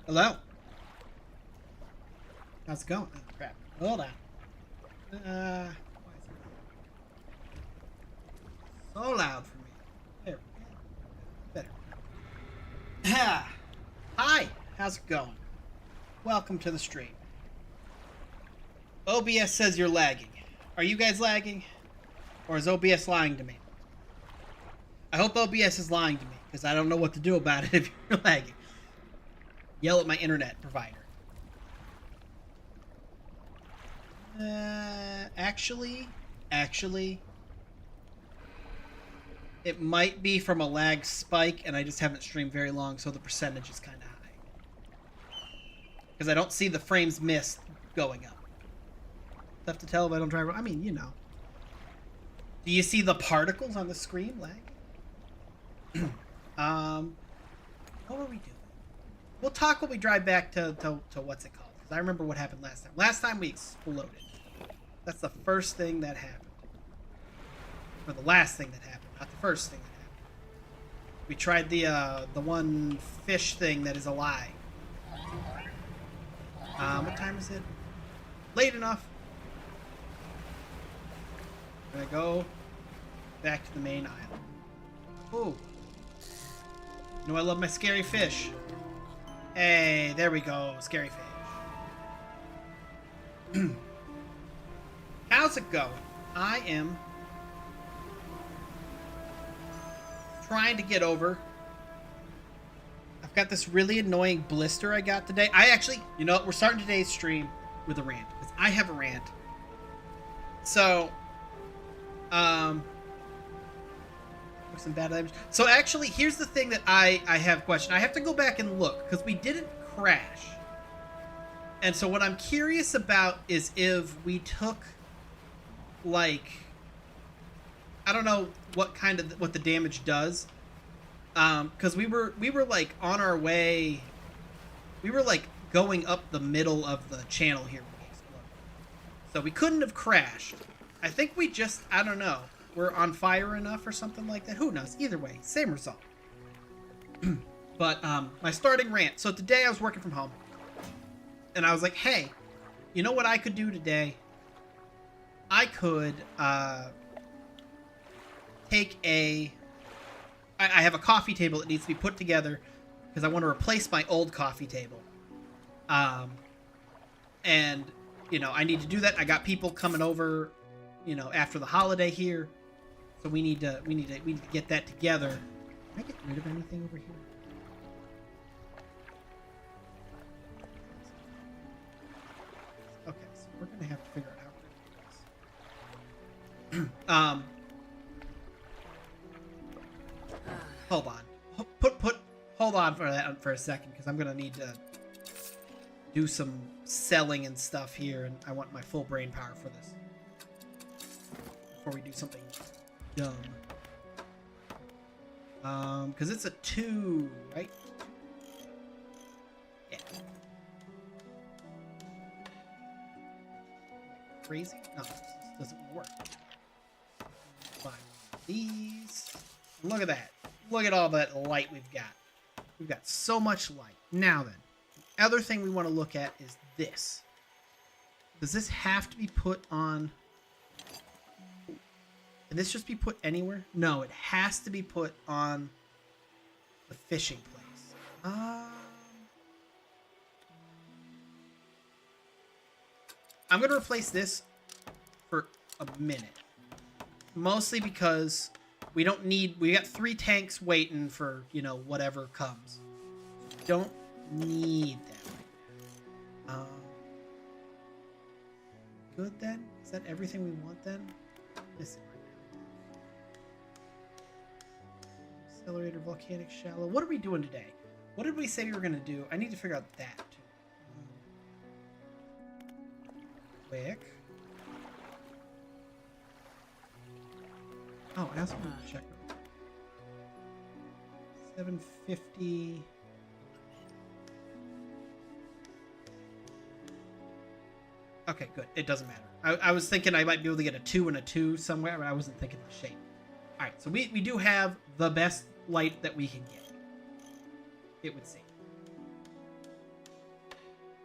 Hello. How's it going? Oh, crap. Hold on. Why is it so loud for me? There we go. Better. Hi. How's it going? Welcome to the stream. OBS says you're lagging. Are you guys lagging? Or is OBS lying to me? I hope OBS is lying to me, because I don't know what to do about it if you're lagging. Yell at my internet provider. Actually, it might be from a lag spike, and I just haven't streamed very long, so the percentage is kind of high. Because I don't see the frames missed going up. Tough to tell if I don't drive. I mean, you know. Do you see the particles on the screen lag? What were we doing? We'll talk when we drive back to what's it called. Because I remember what happened last time. Last time we exploded. That's the first thing that happened. Or the last thing that happened, not the first thing that happened. We tried the one fish thing that is a lie. What time is it? Late enough. I'm gonna go back to the main island. Ooh. You know I love my scary fish. Hey, there we go, scary fish. How's it going? I am trying to get over. I've got this really annoying blister I got today. I actually, you know what, we're starting today's stream with a rant, because I have a rant. So, some bad damage. So actually, here's the thing that I have questioned. I have to go back and look because we didn't crash. And so what I'm curious about is if we took, like, I don't know what the damage does. Because we were like on our way. We were like going up the middle of the channel here when we exploded. So we couldn't have crashed. I think we just, I don't know. We're on fire enough or something like that. Who knows? Either way, same result. But my starting rant. So today I was working from home. And I was like, hey, you know what I could do today? I could take I have a coffee table that needs to be put together because I want to replace my old coffee table. And, you know, I need to do that. I got people coming over, you know, after the holiday here. So we need to get that together. Can I get rid of anything over here? Okay, so we're gonna have to figure out how we're gonna do this. Hold on. Hold on for that for a second, because I'm gonna need to do some selling and stuff here, and I want my full brain power for this before we do something dumb. Because it's a 2, right? Yeah. Crazy? No, this doesn't work. Buy these. Look at that. Look at all that light we've got. We've got so much light. Now then, the other thing we want to look at is this. Does this have to be put on? Can this just be put anywhere? No, it has to be put on the fishing place. I'm going to replace this for a minute. Mostly because we got 3 tanks waiting for, you know, whatever comes. Don't need that right now. Good then? Is that everything we want then? Missing right now. Accelerator, volcanic, shallow. What are we doing today? What did we say we were going to do? I need to figure out that too. Quick. Oh, I also want to check. 750. Okay, good. It doesn't matter. I was thinking I might be able to get a 2 and a 2 somewhere, but I wasn't thinking the shape. All right, so we do have the best light that we can get. It would seem.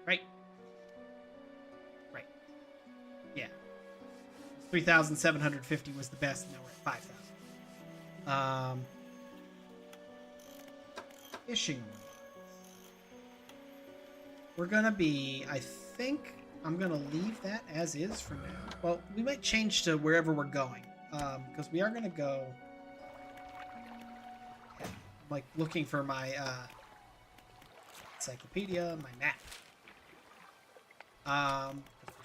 Right? Right. Yeah. 3,750 was the best, and now we're at 5,000. Fishing. We're gonna be, I think I'm gonna leave that as is for now. Well, we might change to wherever we're going, because we are gonna go. I'm like looking for my encyclopedia, my map.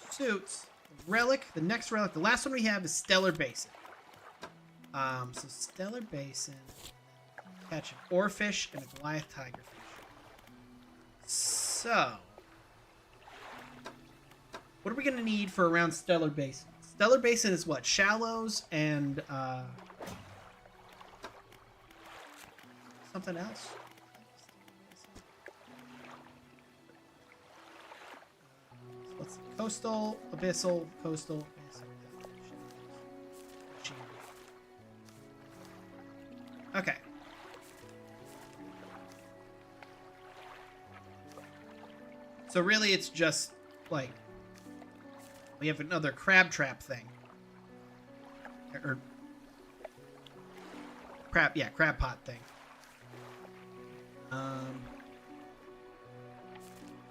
Pursuits, relic. The next relic, the last one we have is Stellar Basin. So Stellar Basin, catch an oarfish and a Goliath tigerfish. So, what are we gonna need for around Stellar Basin? Stellar Basin is what? Shallows and something else. Let's see. Coastal, abyssal, coastal, abyssal. Okay. So really it's just like we have another crab trap thing. Or crab pot thing. And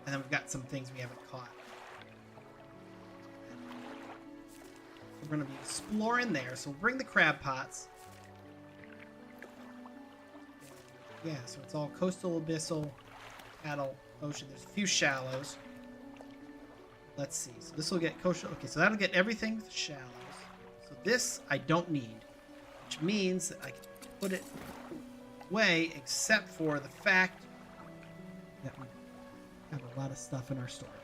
then we've got some things we haven't caught. We're going to be exploring there, so we'll bring the crab pots. Yeah, so it's all coastal, abyssal, paddle, ocean. There's a few shallows. Let's see. So this will get coastal. Okay, so that'll get everything with the shallows. So this I don't need, which means that I can put it away, except for the fact that we have a lot of stuff in our storage.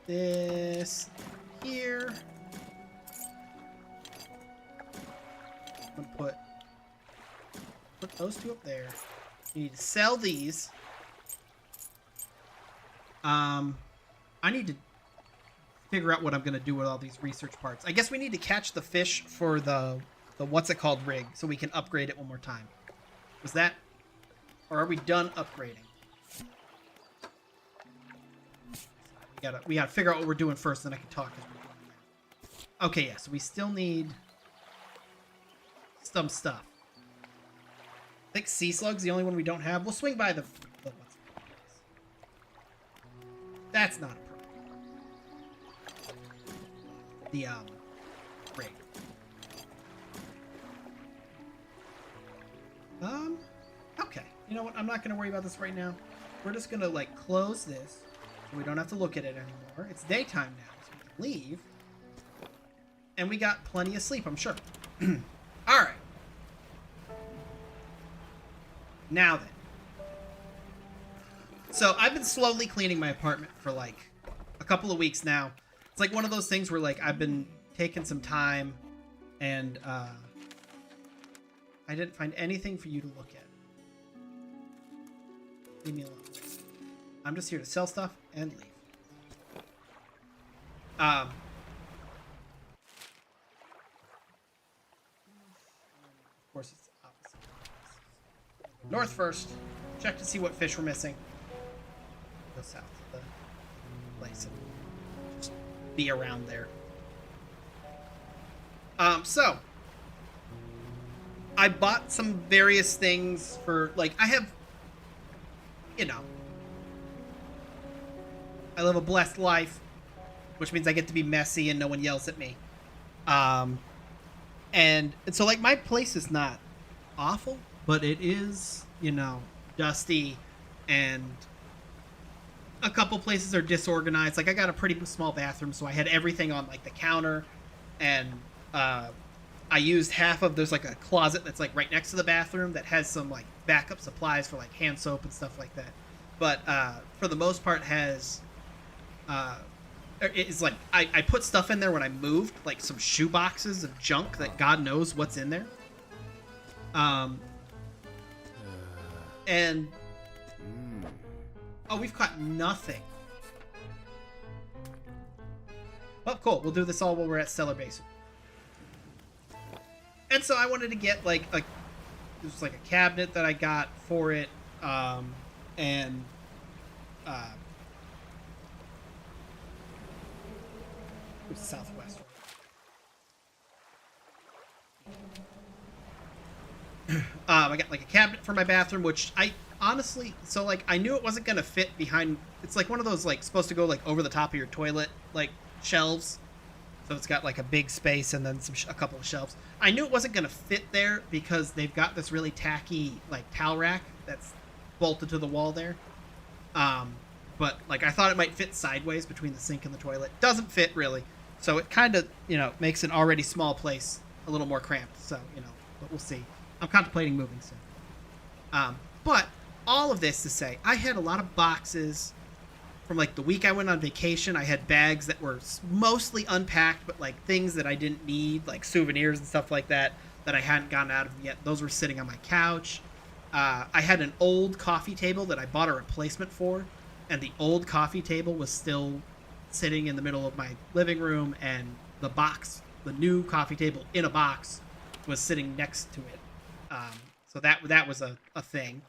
This here. I'm gonna put those two up there. You need to sell these. I need to figure out what I'm gonna do with all these research parts. I guess we need to catch the fish for the what's it called rig, so we can upgrade it one more time. Was that, or are we done upgrading? We gotta figure out what we're doing first, then I can talk as we're doing that. Okay, yeah, so we still need some stuff. I think sea slug's the only one we don't have. We'll swing by the what's it called. That's not a problem. The rig. Okay. You know what? I'm not gonna worry about this right now. We're just gonna like close this. We don't have to look at it anymore. It's daytime now, so we can leave. And we got plenty of sleep, I'm sure. Alright. Now then. So I've been slowly cleaning my apartment for like a couple of weeks now. It's like one of those things where like I've been taking some time and I didn't find anything for you to look at. Leave me alone. I'm just here to sell stuff and leave. Of course, it's opposite. North first. Check to see what fish we're missing. Go south to the place and just be around there. So I bought some various things for like I have, you know. I live a blessed life, which means I get to be messy and no one yells at me. And so like my place is not awful, but it is, you know, dusty and a couple places are disorganized. Like I got a pretty small bathroom, so I had everything on like the counter and I used half of, there's like a closet that's like right next to the bathroom that has some like backup supplies for like hand soap and stuff like that. But for the most part has it's like I put stuff in there when I moved, like some shoe boxes of junk that God knows what's in there. And oh, we've caught nothing. Oh, cool. We'll do this all while we're at Stellar Basin. And so I wanted to get like a, there's like a cabinet that I got for it, and southwest. I got like a cabinet for my bathroom, which I honestly, so like I knew it wasn't gonna fit behind. It's like one of those like supposed to go like over the top of your toilet like shelves. So it's got like a big space and then a couple of shelves. I knew it wasn't gonna fit there because they've got this really tacky like towel rack that's bolted to the wall there. But like I thought it might fit sideways between the sink and the toilet. Doesn't fit really. So it kind of, you know, makes an already small place a little more cramped. So, you know, but we'll see. I'm contemplating moving soon. But all of this to say, I had a lot of boxes from like the week I went on vacation. I had bags that were mostly unpacked, but like things that I didn't need, like souvenirs and stuff like that, that I hadn't gotten out of them yet. Those were sitting on my couch. I had an old coffee table that I bought a replacement for, and the old coffee table was still sitting in the middle of my living room, and the box, the new coffee table in a box, was sitting next to it. So that was a thing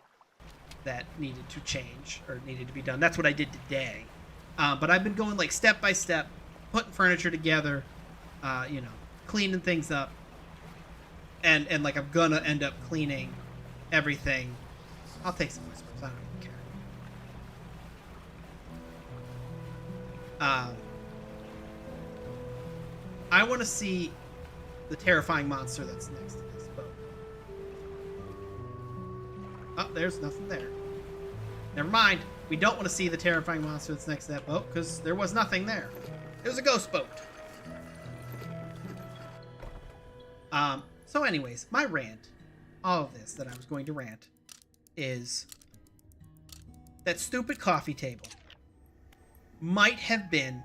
that needed to change or needed to be done. That's what I did today. But I've been going like step by step, putting furniture together, you know, cleaning things up, and like I'm gonna end up cleaning everything. I'll take some whispers. I don't even care. I want to see the terrifying monster that's next to this boat. Oh, there's nothing there. Never mind. We don't want to see the terrifying monster that's next to that boat because there was nothing there. It was a ghost boat. So anyways, my rant, all of this that I was going to rant, is that stupid coffee table might have been,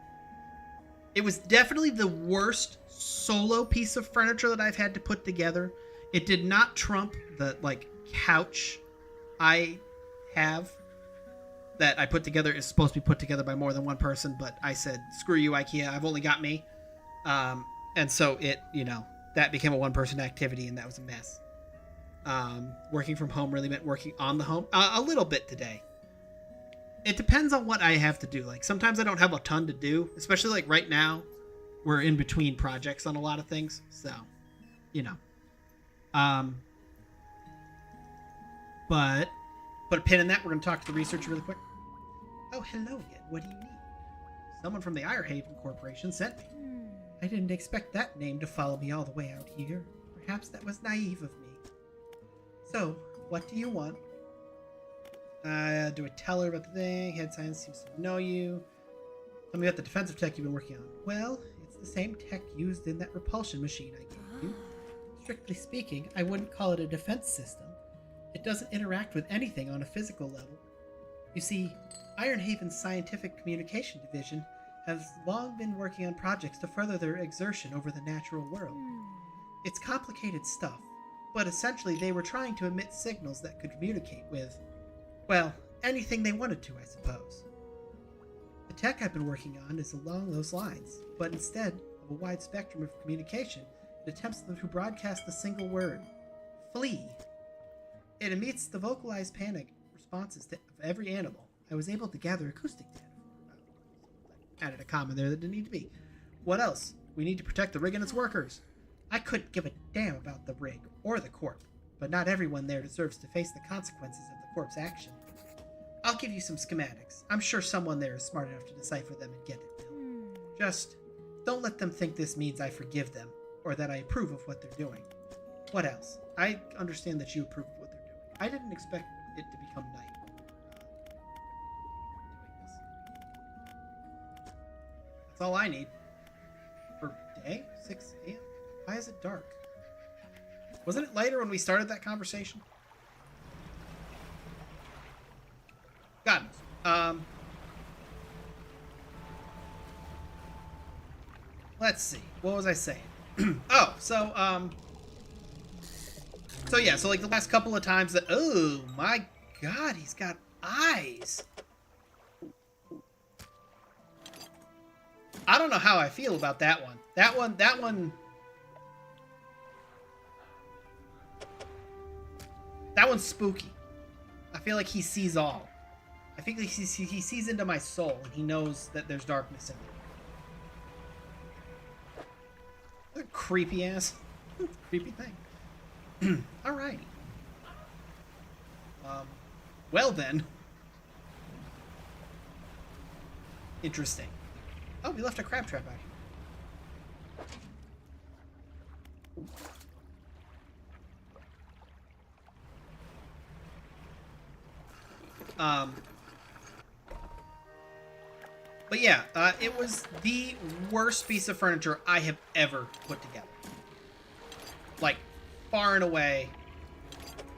it was definitely the worst solo piece of furniture that I've had to put together. It did not trump the, like, couch I have that I put together. Is supposed to be put together by more than one person, but I said, screw you, IKEA, I've only got me. And so it, that became a one-person activity, and that was a mess. Working from home really meant working on the home a little bit today. It depends on what I have to do. Like, sometimes I don't have a ton to do, especially like right now. We're in between projects on a lot of things, so but put a pin in that. We're going to talk to the researcher really quick. Oh, hello again. What do you need? Someone from the Ironhaven Corporation sent me. I didn't expect that name to follow me all the way out here. Perhaps that was naive of me. So, what do you want? Do I tell her about the thing? Head science seems to know you. Tell me about the defensive tech you've been working on. Well, it's the same tech used in that repulsion machine I gave you. Strictly speaking, I wouldn't call it a defense system. It doesn't interact with anything on a physical level. You see, Ironhaven's Scientific Communication Division has long been working on projects to further their exertion over the natural world. It's complicated stuff, but essentially they were trying to emit signals that could communicate with, well, anything they wanted to, I suppose. The tech I've been working on is along those lines, but instead of a wide spectrum of communication, it attempts to broadcast the single word, flee. It emits the vocalized panic responses of every animal. I was able to gather acoustic data. Added a comma there that didn't need to be. What else? We need to protect the rig and its workers. I couldn't give a damn about the rig or the corp, but not everyone there deserves to face the consequences of the corp's action. I'll give you some schematics. I'm sure someone there is smart enough to decipher them and get it built. Just don't let them think this means I forgive them or that I approve of what they're doing. What else? I understand that you approve of what they're doing. I didn't expect it to become night. That's all I need. For day? 6 a.m.? Why is it dark? Wasn't it lighter when we started that conversation? God knows. Let's see. What was I saying? So yeah, so like the last couple of times that, oh my God, he's got eyes. I don't know how I feel about that one. That one's spooky. I feel like he sees all. I think he sees into my soul, and he knows that there's darkness in it. A creepy ass, creepy thing. Alrighty. Well then. Interesting. Oh, we left a crab trap out here. But yeah, it was the worst piece of furniture I have ever put together. Like, far and away.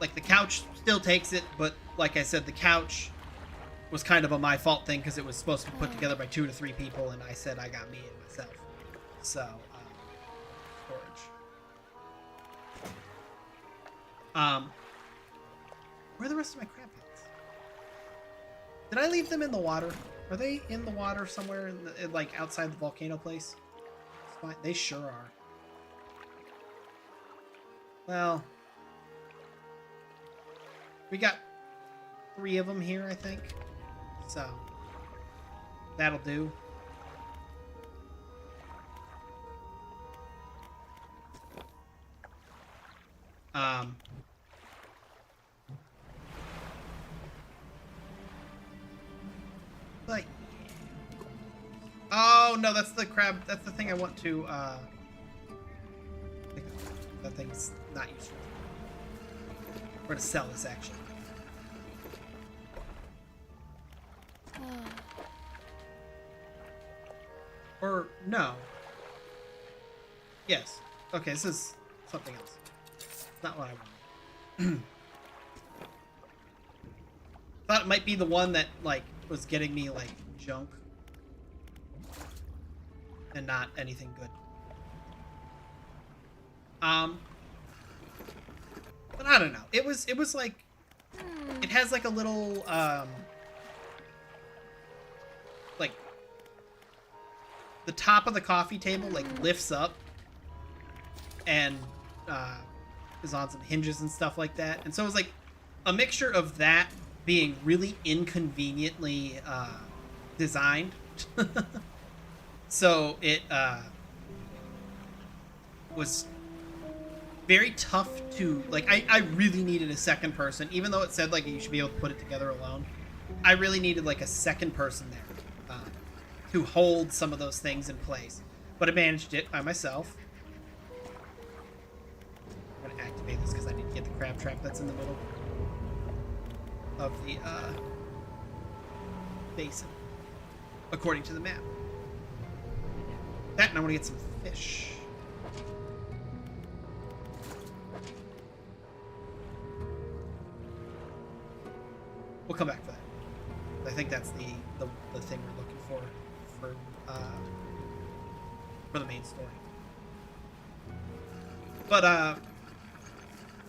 Like, the couch still takes it, but like I said, the couch was kind of a my fault thing because it was supposed to be put together by 2 to 3 people, and I said I got me and myself. So, storage. Where are the rest of my crab pits? Did I leave them in the water? Are they in the water somewhere, like outside the volcano place? It's fine. They sure are. Well, we got 3 of them here, I think. So, that'll do. But, oh no, that's the crab. That's the thing I want to pick up. That thing's not useful. We're gonna sell this actually. Or no. Yes. Okay, this is something else. Not what I wanted. Thought it might be the one that, like, was getting me, like, junk. And not anything good. But I don't know. It was like, it has like a little, like, the top of the coffee table, like, lifts up and, is on some hinges and stuff like that. And so it was like a mixture of that being really inconveniently, designed. So it, was very tough to, like, I really needed a second person, even though it said, like, you should be able to put it together alone. I really needed, like, a second person there to hold some of those things in place. But I managed it by myself. I'm going to activate this because I need to get the crab trap that's in the middle of the basin, according to the map. That, and I want to get some fish. We'll come back for that. I think that's the thing we're looking for the main story. But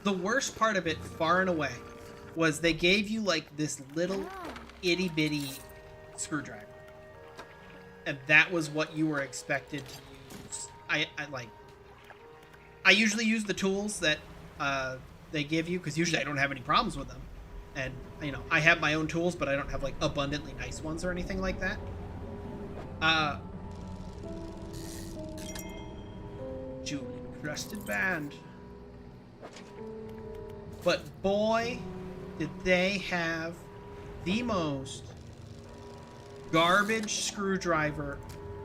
the worst part of it, far and away, was they gave you like this little itty bitty screwdriver, and that was what you were expected to use. I usually use the tools that they give you, because usually I don't have any problems with them. And, you know, I have my own tools, but I don't have, like, abundantly nice ones or anything like that. Jewel encrusted band. But boy, did they have the most garbage screwdriver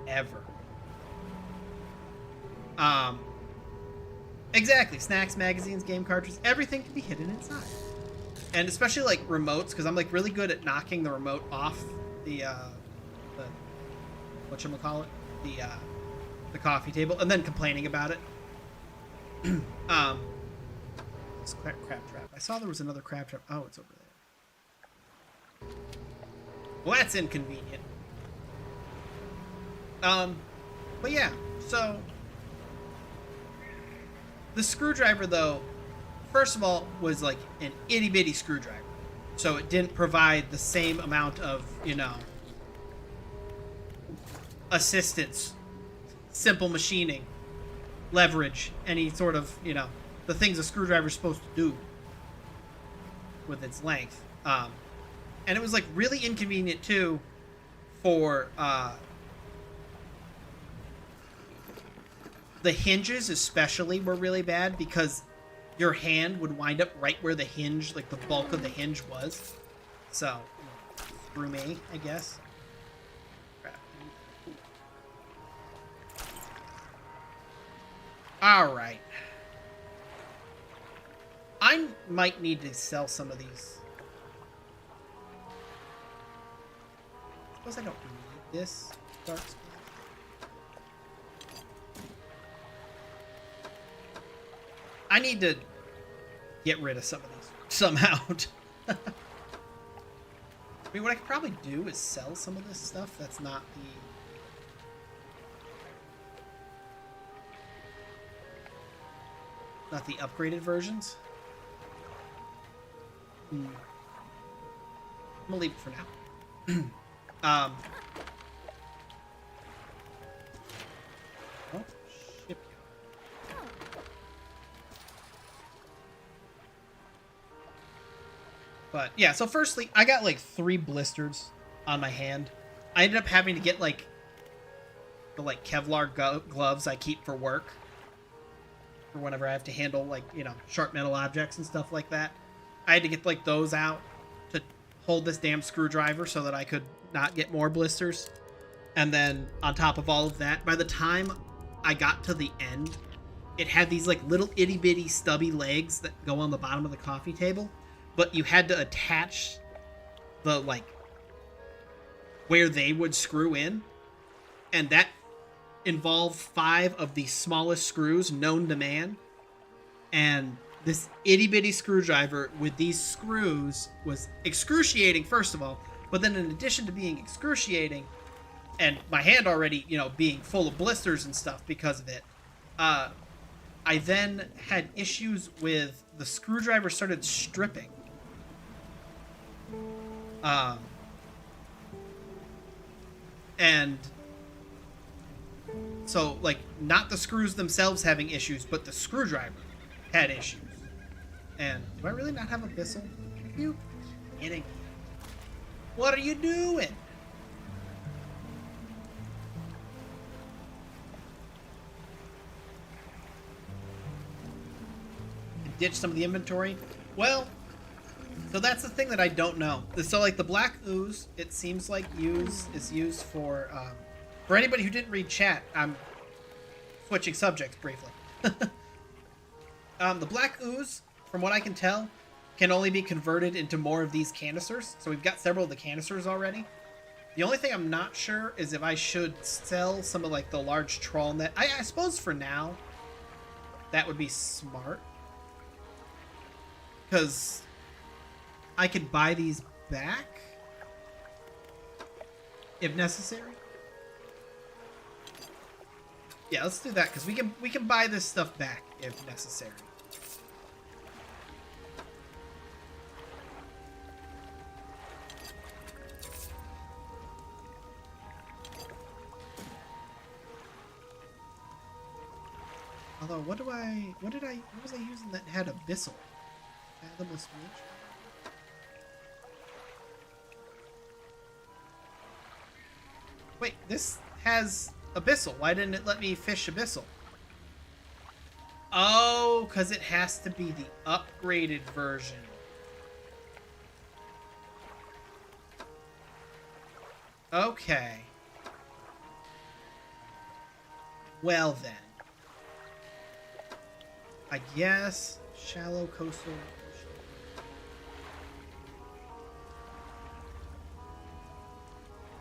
ever. Exactly. Snacks, magazines, game cartridges, everything can be hidden inside. And especially, like, remotes, because I'm, like, really good at knocking the remote off the whatchamacallit? The coffee table, and then complaining about it. This crab trap. I saw there was another crab trap. Oh, it's over there. Well, that's inconvenient. But yeah, so the screwdriver, though, first of all, was like an itty bitty screwdriver. So it didn't provide the same amount of, you know, assistance, simple machining, leverage, any sort of, you know, the things a screwdriver is supposed to do with its length. And it was like really inconvenient too for the hinges especially were really bad, because your hand would wind up right where the hinge, like the bulk of the hinge was. So, through me, I guess. Crap. Alright. I might need to sell some of these. I suppose I don't need this dark spot. I need to get rid of some of these somehow. I mean, what I could probably do is sell some of this stuff that's not the upgraded versions. I'm gonna leave it for now. Oh, ship. But yeah, so firstly, I got like 3 blisters on my hand. I ended up having to get like the like Kevlar gloves I keep for work, for whenever I have to handle, like, you know, sharp metal objects and stuff like that. I had to get like those out to hold this damn screwdriver so that I could not get more blisters. And then on top of all of that, by the time I got to the end, it had these like little itty bitty stubby legs that go on the bottom of the coffee table, but you had to attach the, like, where they would screw in, and that involved 5 of the smallest screws known to man. And this itty bitty screwdriver with these screws was excruciating, first of all. But then in addition to being excruciating, and my hand already, being full of blisters and stuff because of it, I then had issues with the screwdriver started stripping. And so, like, not the screws themselves having issues, but the screwdriver had issues. And do I really not have a Bissell? Are you kidding me? What are you doing? Ditch some of the inventory. Well, so that's the thing that I don't know. So, like, the black ooze, it seems like is used for anybody who didn't read chat. I'm switching subjects briefly. The black ooze, from what I can tell, can only be converted into more of these canisters. So we've got several of the canisters already. The only thing I'm not sure is if I should sell some of, like, the large trawl net. I suppose for now, that would be smart. Because I could buy these back if necessary. Yeah, let's do that, because we can buy this stuff back if necessary. Although, what was I using that had a Bissell? Fathomless Reach? Wait, this has a Bissell. Why didn't it let me fish a Bissell? Oh, because it has to be the upgraded version. Okay. Well then. I guess shallow coastal.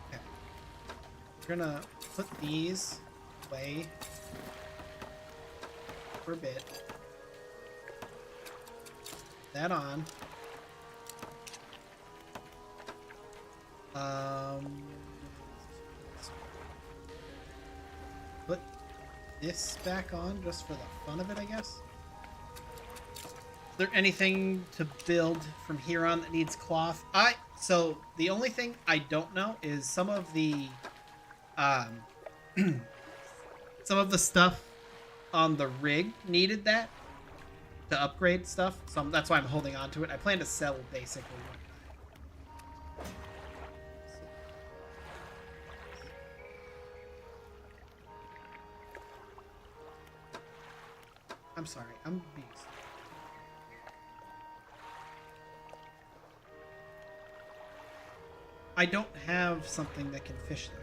Okay. We're gonna put these away for a bit. That on. Put this back on just for the fun of it, I guess. Is there anything to build from here on that needs cloth? So the only thing I don't know is some of the stuff on the rig needed that to upgrade stuff. So that's why I'm holding on to it. I plan to sell basically. I'm sorry. I'm being. I don't have something that can fish there.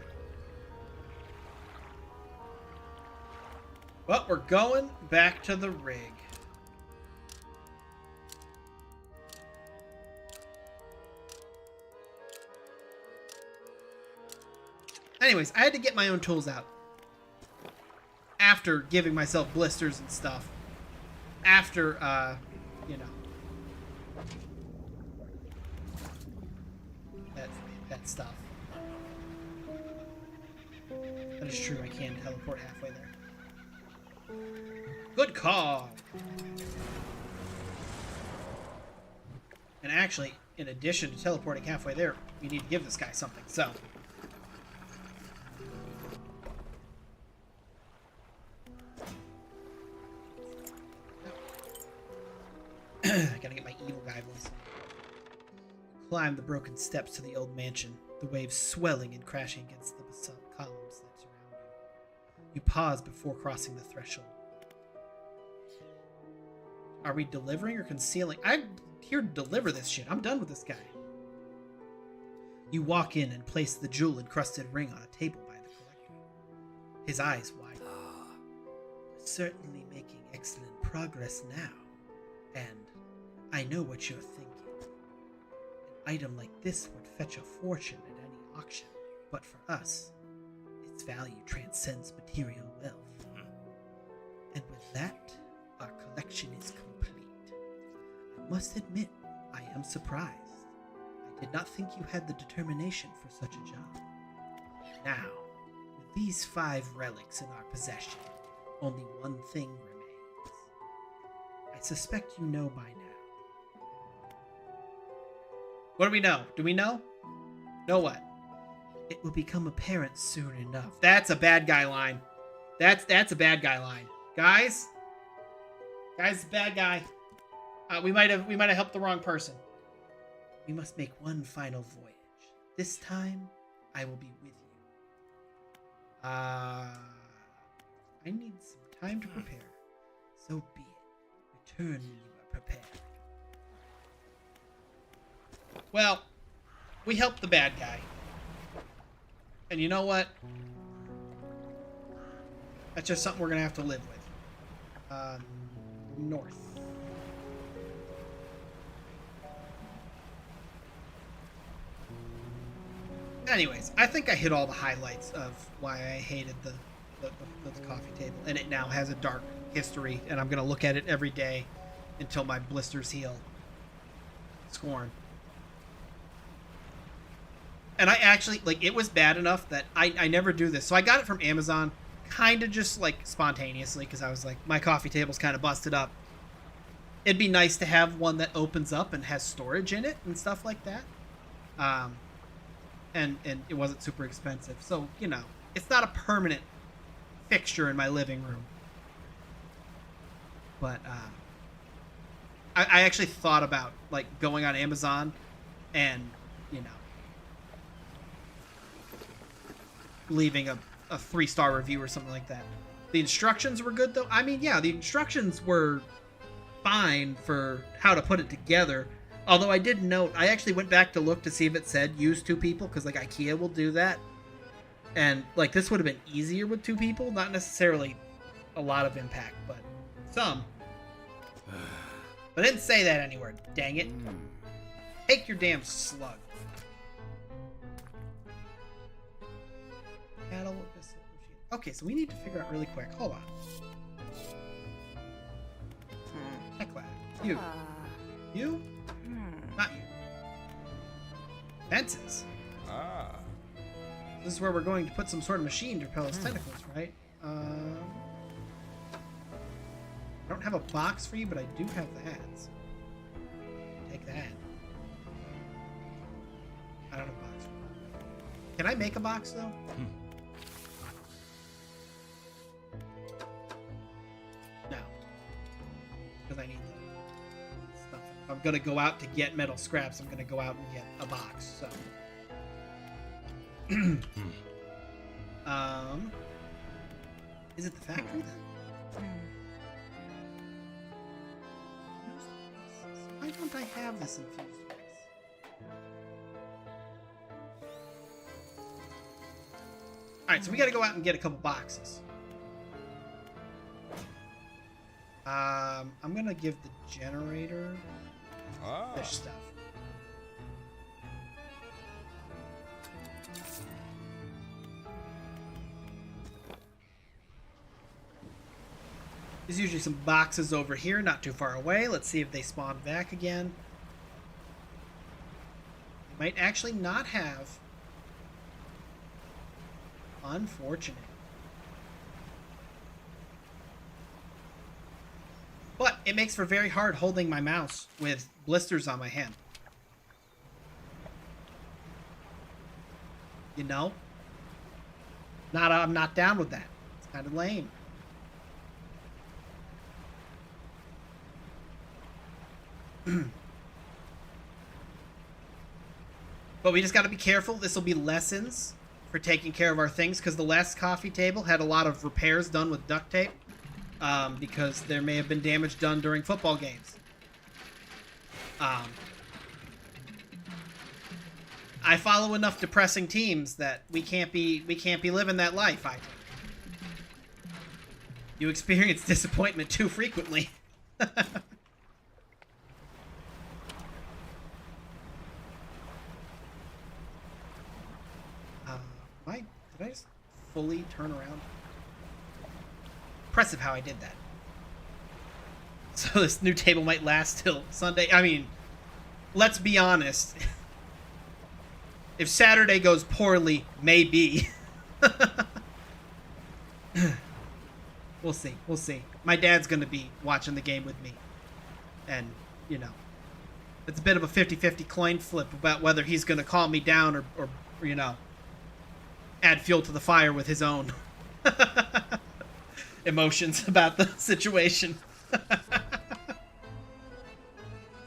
Well, we're going back to the rig. Anyways, I had to get my own tools out. After giving myself blisters and stuff. After, that stuff. That is true, I can teleport halfway there. Good call! And actually, in addition to teleporting halfway there, we need to give this guy something, so... I gotta get my evil guy voice. Climb the broken steps to the old mansion, the waves swelling and crashing against the basalt columns that surround you. You pause before crossing the threshold. Are we delivering or concealing? I'm here to deliver this shit. I'm done with this guy. You walk in and place the jewel-encrusted ring on a table by the collector. His eyes widen. Certainly making excellent progress now. And I know what you're thinking. An item like this would fetch a fortune at any auction, but for us, it's its value transcends material wealth. And with that, our collection is complete. I must admit, I am surprised. I did not think you had the determination for such a job. Now, with these 5 relics in our possession, only one thing remains. I suspect you know by now. What do we know? Do we know? Know what? It will become apparent soon enough. That's a bad guy line. That's a bad guy line. Guys, bad guy. We might have helped the wrong person. We must make one final voyage. This time, I will be with you. I need some time to prepare. So be it. Return when you are prepared. Well, we helped the bad guy. And you know what? That's just something we're going to have to live with. North. Anyways, I think I hit all the highlights of why I hated the coffee table. And it now has a dark history, and I'm going to look at it every day until my blisters heal. Scorn. And I actually, like, it was bad enough that I never do this. So I got it from Amazon, kind of just, like, spontaneously, because I was like, my coffee table's kind of busted up. It'd be nice to have one that opens up and has storage in it and stuff like that. And it wasn't super expensive. So, you know, it's not a permanent fixture in my living room. But I actually thought about, like, going on Amazon and, you know, leaving a 3-star review or something like that. The instructions were good, though. I mean, yeah, the instructions were fine for how to put it together. Although I did note, I actually went back to look to see if it said use 2 people, because, like, IKEA will do that. And, like, this would have been easier with 2 people. Not necessarily a lot of impact, but some. But I didn't say that anywhere. Dang it. Take your damn slug. Battle with this machine. Okay, so we need to figure out really quick. Hold on. Heck lad. You. You? Not you. Fences. This is where we're going to put some sort of machine to repel its tentacles, right? I don't have a box for you, but I do have that. Take that. I don't have a box for you. Can I make a box, though? No. Because I need the stuff. If I'm going to go out to get metal scraps, I'm going to go out and get a box, so... Is it the factory then? Why don't I have this infused spice? Alright, so we gotta go out and get a couple boxes. I'm gonna give the generator fish stuff. There's usually some boxes over here, not too far away. Let's see if they spawn back again. They might actually not have. Unfortunate. But it makes for very hard holding my mouse with blisters on my hand. You know? I'm not down with that. It's kind of lame. But we just got to be careful. This will be lessons for taking care of our things, because the last coffee table had a lot of repairs done with duct tape, because there may have been damage done during football games. I follow enough depressing teams that we can't be living that life. I think you experience disappointment too frequently. Did I just fully turn around. Impressive how I did that. So this new table might last till Sunday. I mean, let's be honest. If Saturday goes poorly, maybe. We'll see. We'll see. My dad's going to be watching the game with me. And, you know, it's a bit of a 50-50 coin flip about whether he's going to calm me down or, you know, add fuel to the fire with his own emotions about the situation.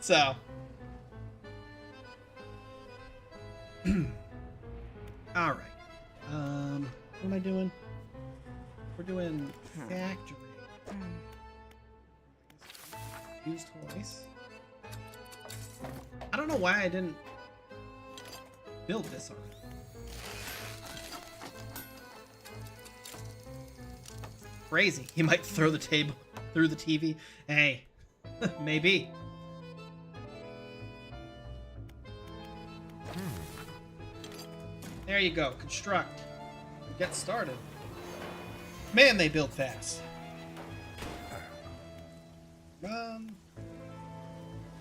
So. All right. What am I doing? We're doing factory. Used twice. I don't know why I didn't build this already. Crazy. He might throw the table through the TV. Hey, maybe. There you go. Construct. Get started. Man, they build fast.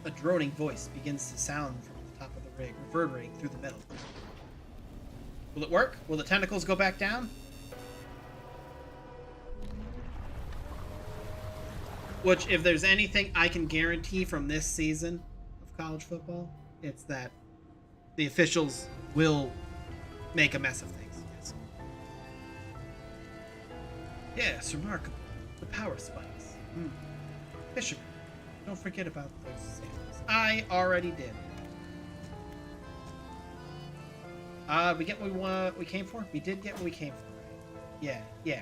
A droning voice begins to sound from the top of the rig, reverberating through the metal. Will it work? Will the tentacles go back down? Which, if there's anything I can guarantee from this season of college football, it's that the officials will make a mess of things. Yes. Yes, remarkable. The power spikes. Fisherman. Don't forget about those samples. I already did. We get what we came for? We did get what we came for, right? Yeah, we did.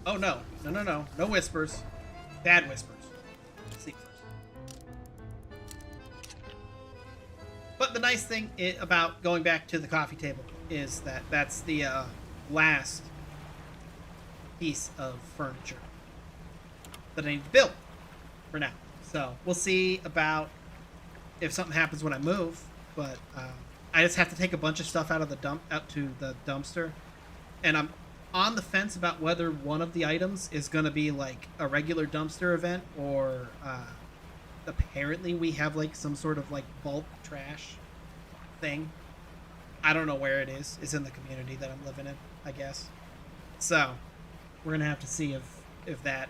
Oh, no. No. No whispers. Bad whispers. Sleep first. But the nice thing about going back to the coffee table is that that's the last piece of furniture that I need to build for now. So we'll see about if something happens when I move. But I just have to take a bunch of stuff out to the dumpster, and I'm on the fence about whether one of the items is going to be like a regular dumpster event or apparently we have like some sort of like bulk trash thing. I don't know where it is. It's in the community that I'm living in, I guess. So we're going to have to see if that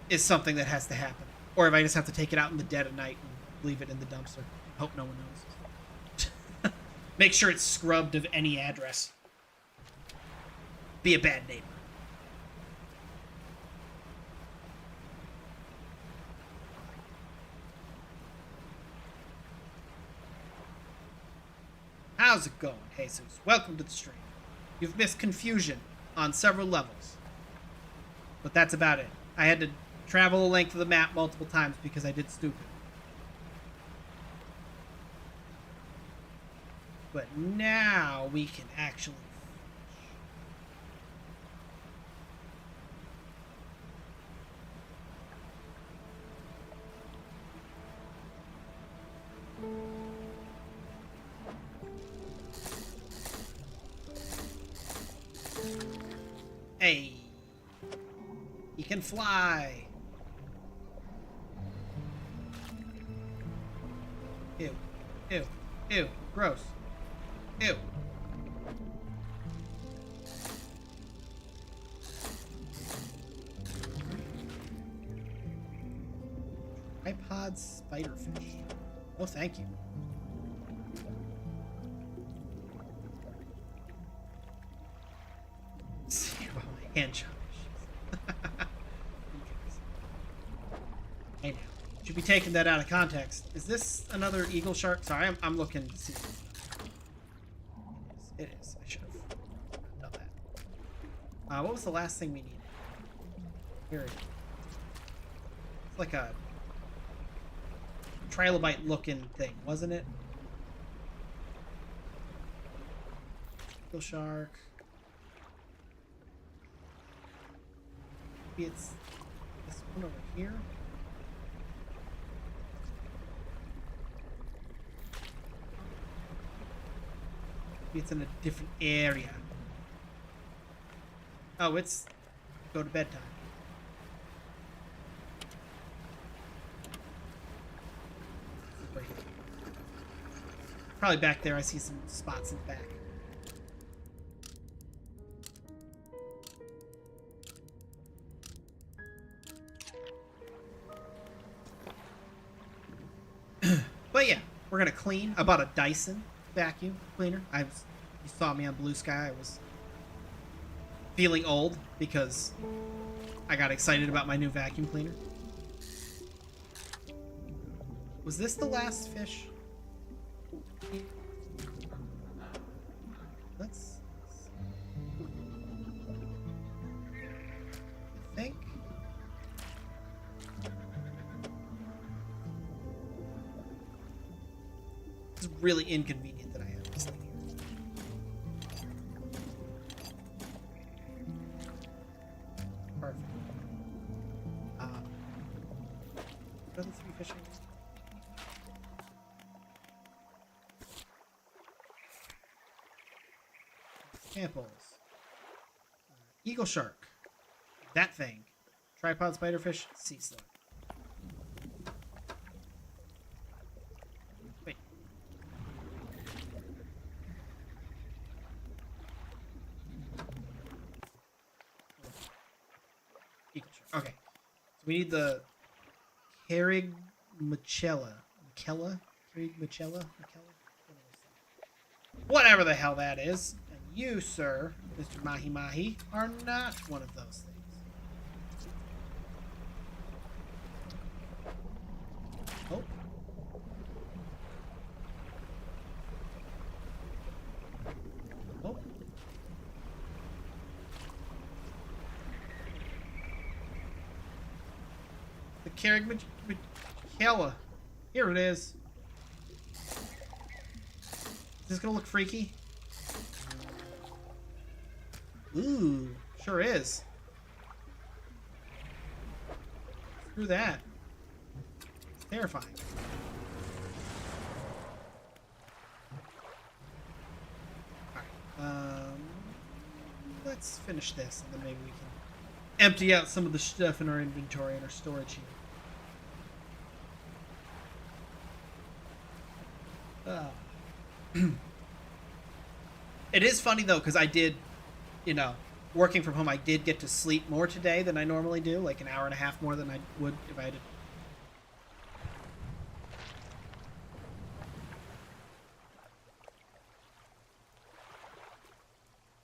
is something that has to happen, or if I just have to take it out in the dead of night and leave it in the dumpster. Hope no one notices. Make sure it's scrubbed of any address. Be a bad neighbor. How's it going, Jesus? Welcome to the stream. You've missed confusion on several levels. But that's about it. I had to travel the length of the map multiple times because I did stupid. But now we can actually Hey, he can fly. Ew, ew, ew, gross. Ew. Tripod spiderfish. Oh, thank you. See about my hand job. Hey now. Should be taking that out of context. Is this another eagle shark? Sorry, I'm looking to see. It is. I should have done that. What was the last thing we needed? Here it is. It's like a trilobite looking thing, wasn't it? Eagle shark. Maybe it's this one over here. Maybe it's in a different area. Oh, it's go to bedtime. Probably back there. I see some spots in the back. But yeah, we're gonna clean. I bought a Dyson vacuum cleaner. You saw me on Blue Sky. I was feeling old because I got excited about my new vacuum cleaner. Was this the last fish? Let's I think. It's really inconvenient that I have this thing here. Perfect. What are the three fishing? Samples. Eagle shark. That thing. Tripod spiderfish. Sea slug. Wait. Eagle shark. Okay. So we need the Carigmachella. Carigmachella? Whatever the hell that is. You, sir, Mr. Mahi Mahi, are not one of those things. Oh. Oh. The Carigmachella. Here it is. Is this gonna look freaky? Ooh, sure is. Screw that. It's terrifying. Alright, let's finish this, and then maybe we can empty out some of the stuff in our inventory and our storage here. It is funny, though, because I did... You know, working from home, I did get to sleep more today than I normally do, like an hour and a half more than I would if I had.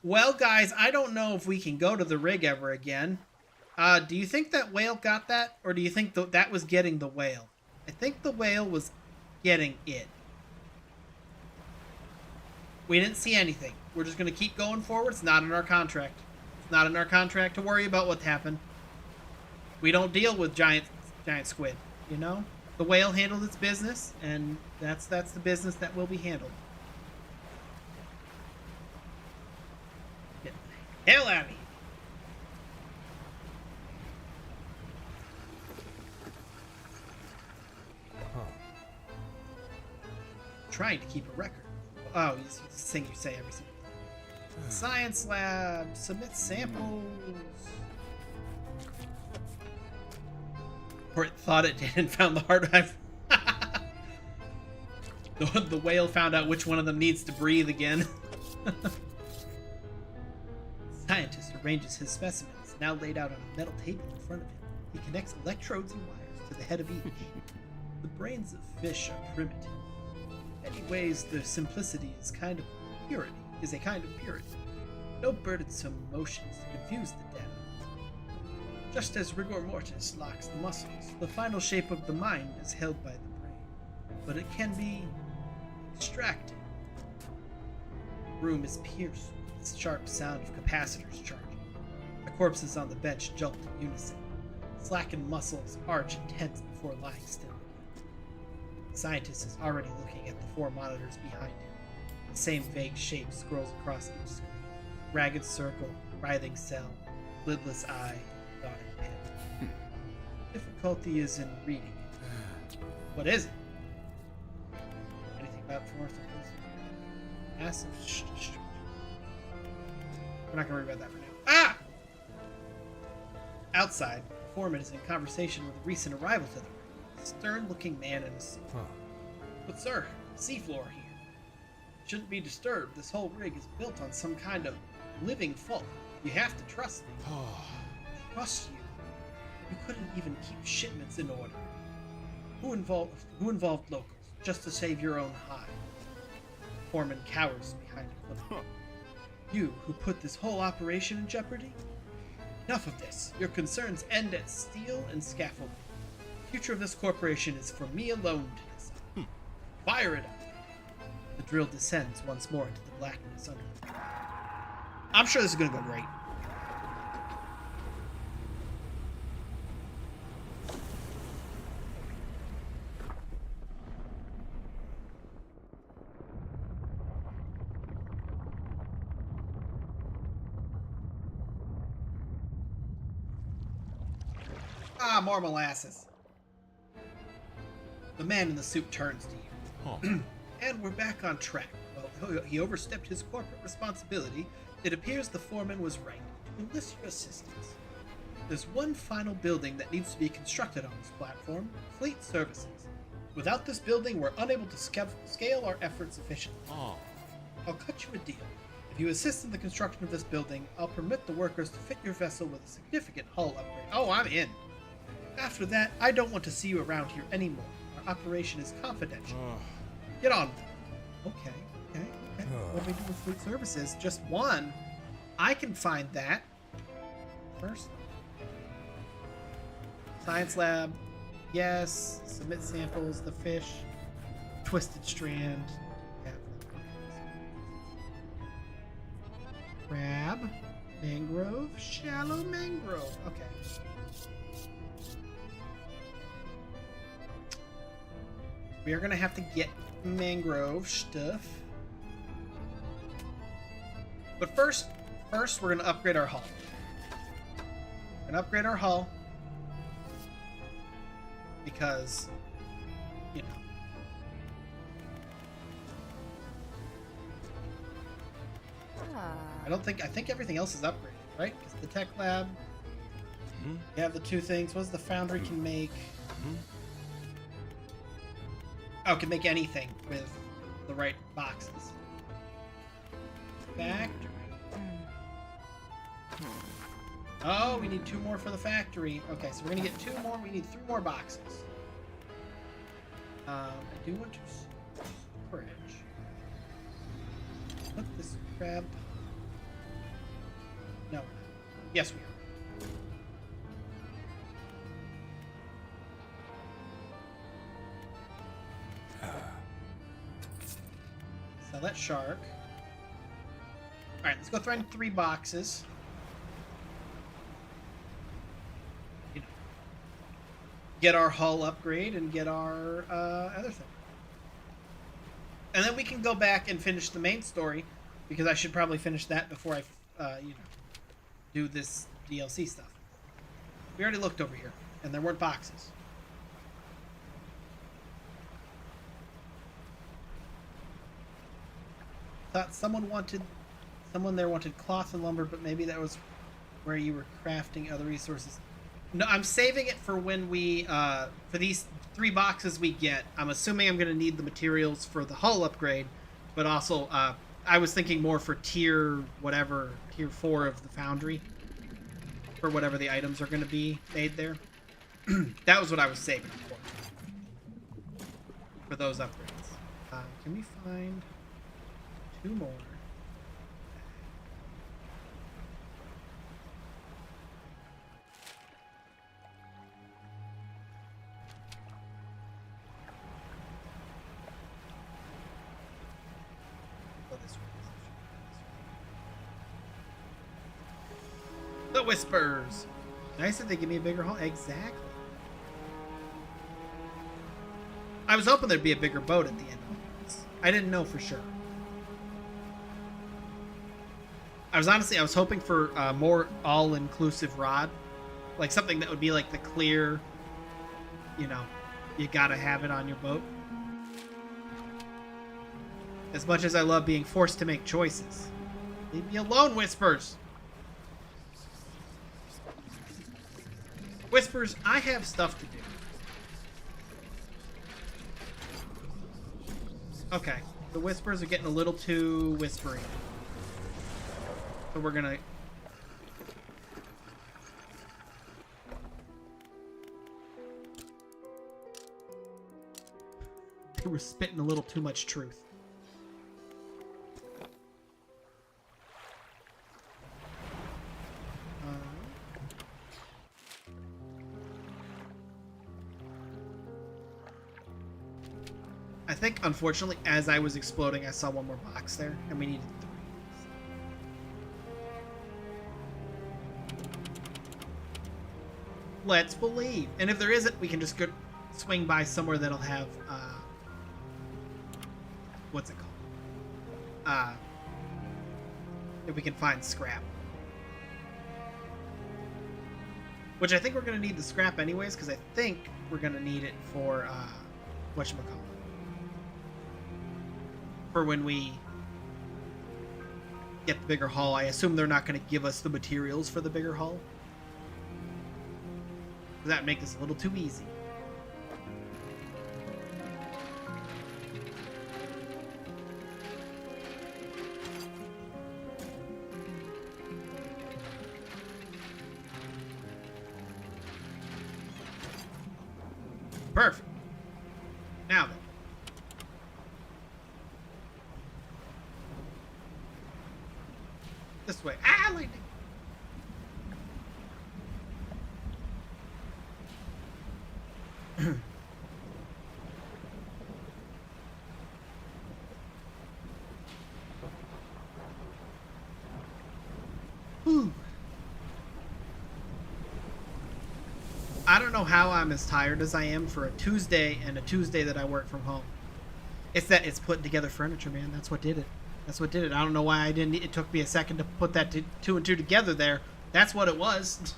Well, guys, I don't know if we can go to the rig ever again. Do you think that whale got that, or do you think that was getting the whale? I think the whale was getting it. We didn't see anything. We're just going to keep going forward. It's not in our contract. It's not in our contract to worry about what happened. We don't deal with giant squid, you know? The whale handled its business, and that's the business that will be handled. Get the hell out of here. Trying to keep a record. Oh, it's a thing you say every single time. Science lab. Submit samples. Or it thought it did and found the hard drive. The whale found out which one of them needs to breathe again. Scientist arranges his specimens, now laid out on a metal table in front of him. He connects electrodes and wires to the head of each. The brains of fish are primitive. In many ways, their simplicity is a kind of purity. No burdensome motions to confuse the data. Just as rigor mortis locks the muscles, the final shape of the mind is held by the brain, but it can be extracted. The room is pierced with the sharp sound of capacitors charging. The corpses on the bench jolt in unison. Slackened muscles arch and tense before lying still. The scientist is already looking at the four monitors behind him. The same vague shape scrolls across each screen. Ragged circle, writhing cell, lidless eye, thought it did. Difficulty is in reading it. What is it? Anything about force? Massive. We're not gonna worry about that for now. Ah! Outside, Foreman is in conversation with a recent arrival to the room. A stern-looking man in a suit. But sir, seafloor here. Shouldn't be disturbed. This whole rig is built on some kind of living fault. You have to trust me. Trust you? You couldn't even keep shipments in order. Who involved locals, just to save your own hide? Foreman cowers behind a footman. You who put this whole operation in jeopardy? Enough of this. Your concerns end at steel and scaffolding. The future of this corporation is for me alone to decide. Fire it up. The drill descends once more into the blackness under the... I'm sure this is going to go great. Ah, more molasses. The man in the suit turns to you. And we're back on track. Well, he overstepped his corporate responsibility. It appears the foreman was right to enlist your assistance. There's one final building that needs to be constructed on this platform, Fleet Services. Without this building, we're unable to scale our efforts efficiently. I'll cut you a deal. If you assist in the construction of this building, I'll permit the workers to fit your vessel with a significant hull upgrade. Oh, I'm in. After that, I don't want to see you around here anymore. Our operation is confidential. Get on. Okay. What do we do with Fleet Services? Just one. I can find that. First. Science lab. Yes. Submit samples. The fish. Twisted strand. Crab. Mangrove. Shallow mangrove. Okay. We are going to have to get mangrove stuff. But first we're going to upgrade our hull. We're going to upgrade our hull. Because, you know. I think everything else is upgraded, right? Because the tech lab. You have the two things. What's the foundry can make? Oh, can make anything with the right boxes. Factory. Oh, we need 2 more for the factory. Okay, so we're gonna get 2 more. We need 3 more boxes. I do want to storage. Put this crab. No. Yes, we are. Sell that shark. Alright, let's go find 3 boxes. You know, get our hull upgrade and get our other thing. And then we can go back and finish the main story, because I should probably finish that before I, do this DLC stuff. We already looked over here, and there weren't boxes. Thought someone there wanted cloth and lumber, but maybe that was where you were crafting other resources. No, I'm saving it for when we for these 3 boxes we get. I'm assuming I'm going to need the materials for the hull upgrade, but also I was thinking more for tier 4 of the foundry, for whatever the items are going to be made there. That was what I was saving for those upgrades. Can we find 2 more? The Whispers. Nice that they give me a bigger haul. Exactly. I was hoping there'd be a bigger boat at the end of this. I didn't know for sure. I was hoping for more all-inclusive rod, Like something that would be like the clear, you know, you gotta have it on your boat. As much as I love being forced to make choices. Leave me alone, Whispers! Whispers, I have stuff to do. Okay, the Whispers are getting a little too whispery. So we're gonna... They were spitting a little too much truth. I think, unfortunately, as I was exploding, I saw one more box there, and we needed 3. Let's believe. And if there isn't, we can just go swing by somewhere that'll have, what's it called? If we can find scrap. Which I think we're going to need the scrap anyways, because I think we're going to need it for, whatchamacallit. For when we get the bigger hull. I assume they're not going to give us the materials for the bigger hull. That would make this a little too easy. Perfect. Now then. This way. Ah, lightning! I don't know how I'm as tired as I am for a Tuesday and a Tuesday that I work from home. It's that it's putting together furniture, man. That's what did it. That's what did it. I don't know why I didn't. It took me a second to put that two and two together there. That's what it was.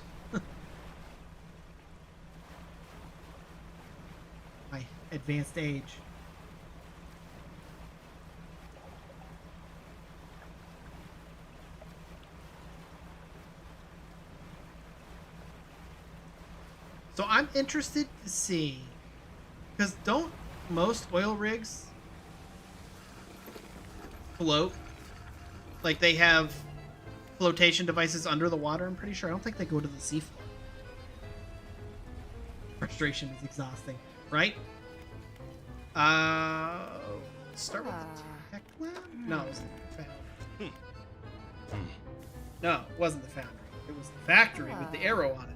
My advanced age. So I'm interested to see, because don't most oil rigs float? Like they have flotation devices under the water, I'm pretty sure. I don't think they go to the seafloor. Frustration is exhausting, right? Start with the tech lab? No, it wasn't the foundry. No, it wasn't the foundry. It was the factory with the arrow on it.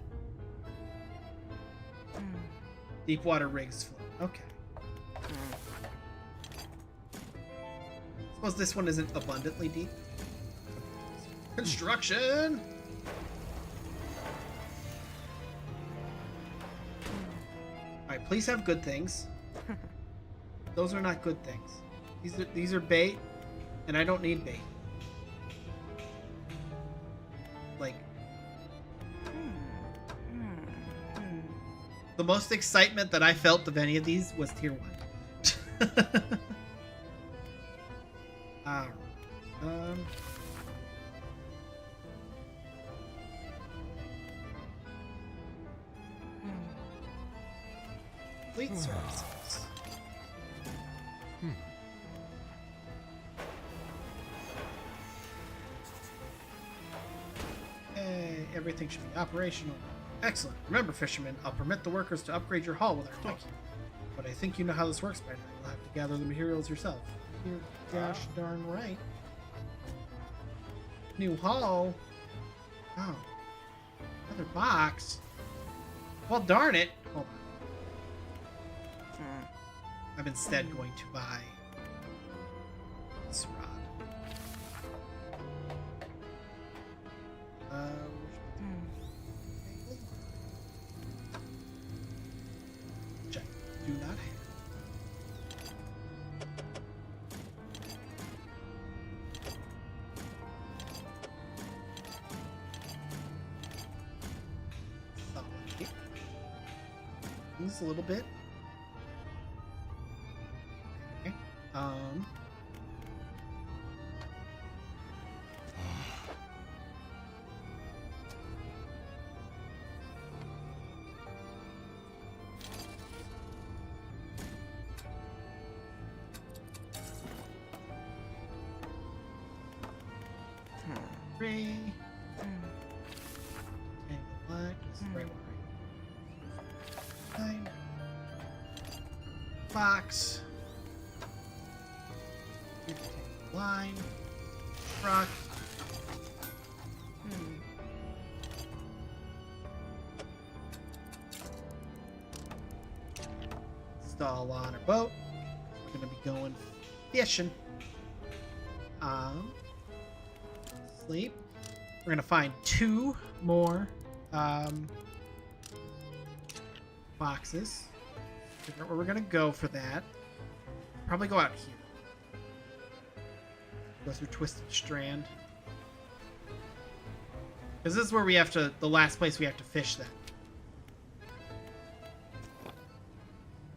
Deep water rigs float. Okay. Suppose this one isn't abundantly deep. Construction! Alright, please have good things. Those are not good things. These are bait, and I don't need bait. Like... The most excitement that I felt of any of these was tier 1. Alright. Fleet services. Hey, everything should be operational. Excellent. Remember, fishermen, I'll permit the workers to upgrade your hull with our thank you. But I think you know how this works by now. You'll have to gather the materials yourself. You're gosh darn right. New hull? Oh. Another box? Well, darn it. Hold on. I'm instead going to buy this rod. Which I do not have. Thumb. boxes a little bit. Okay. Three. Okay, black. This is the right one, right? Nine. Box. Line. Truck. Install on our boat. We're gonna be going fishing. Sleep. We're gonna find 2 more boxes. Figure out where we're gonna go for that. Probably go out here. Go through Twisted Strand. Because this is where we have to, the last place we have to fish then.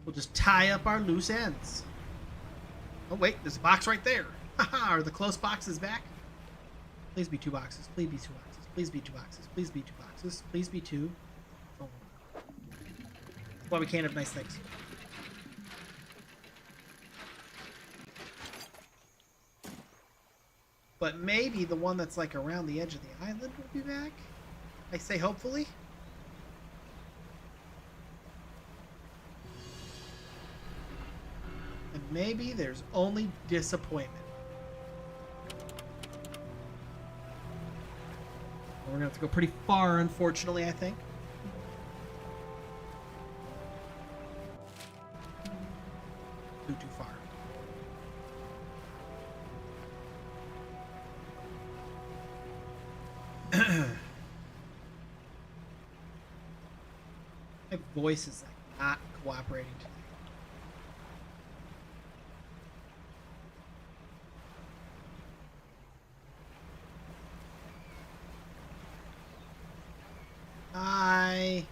We'll just tie up our loose ends. Oh wait, there's a box right there. Haha, are the close boxes back? Please be 2 boxes. Please be 2 boxes. Please be 2 boxes. Please be 2 boxes. Please be 2. Oh. That's why we can't have nice things. But maybe the one that's like around the edge of the island will be back. I say hopefully. And maybe there's only disappointment. We're gonna have to go pretty far, unfortunately, I think. Too far. My voice is like not cooperating today. Hi.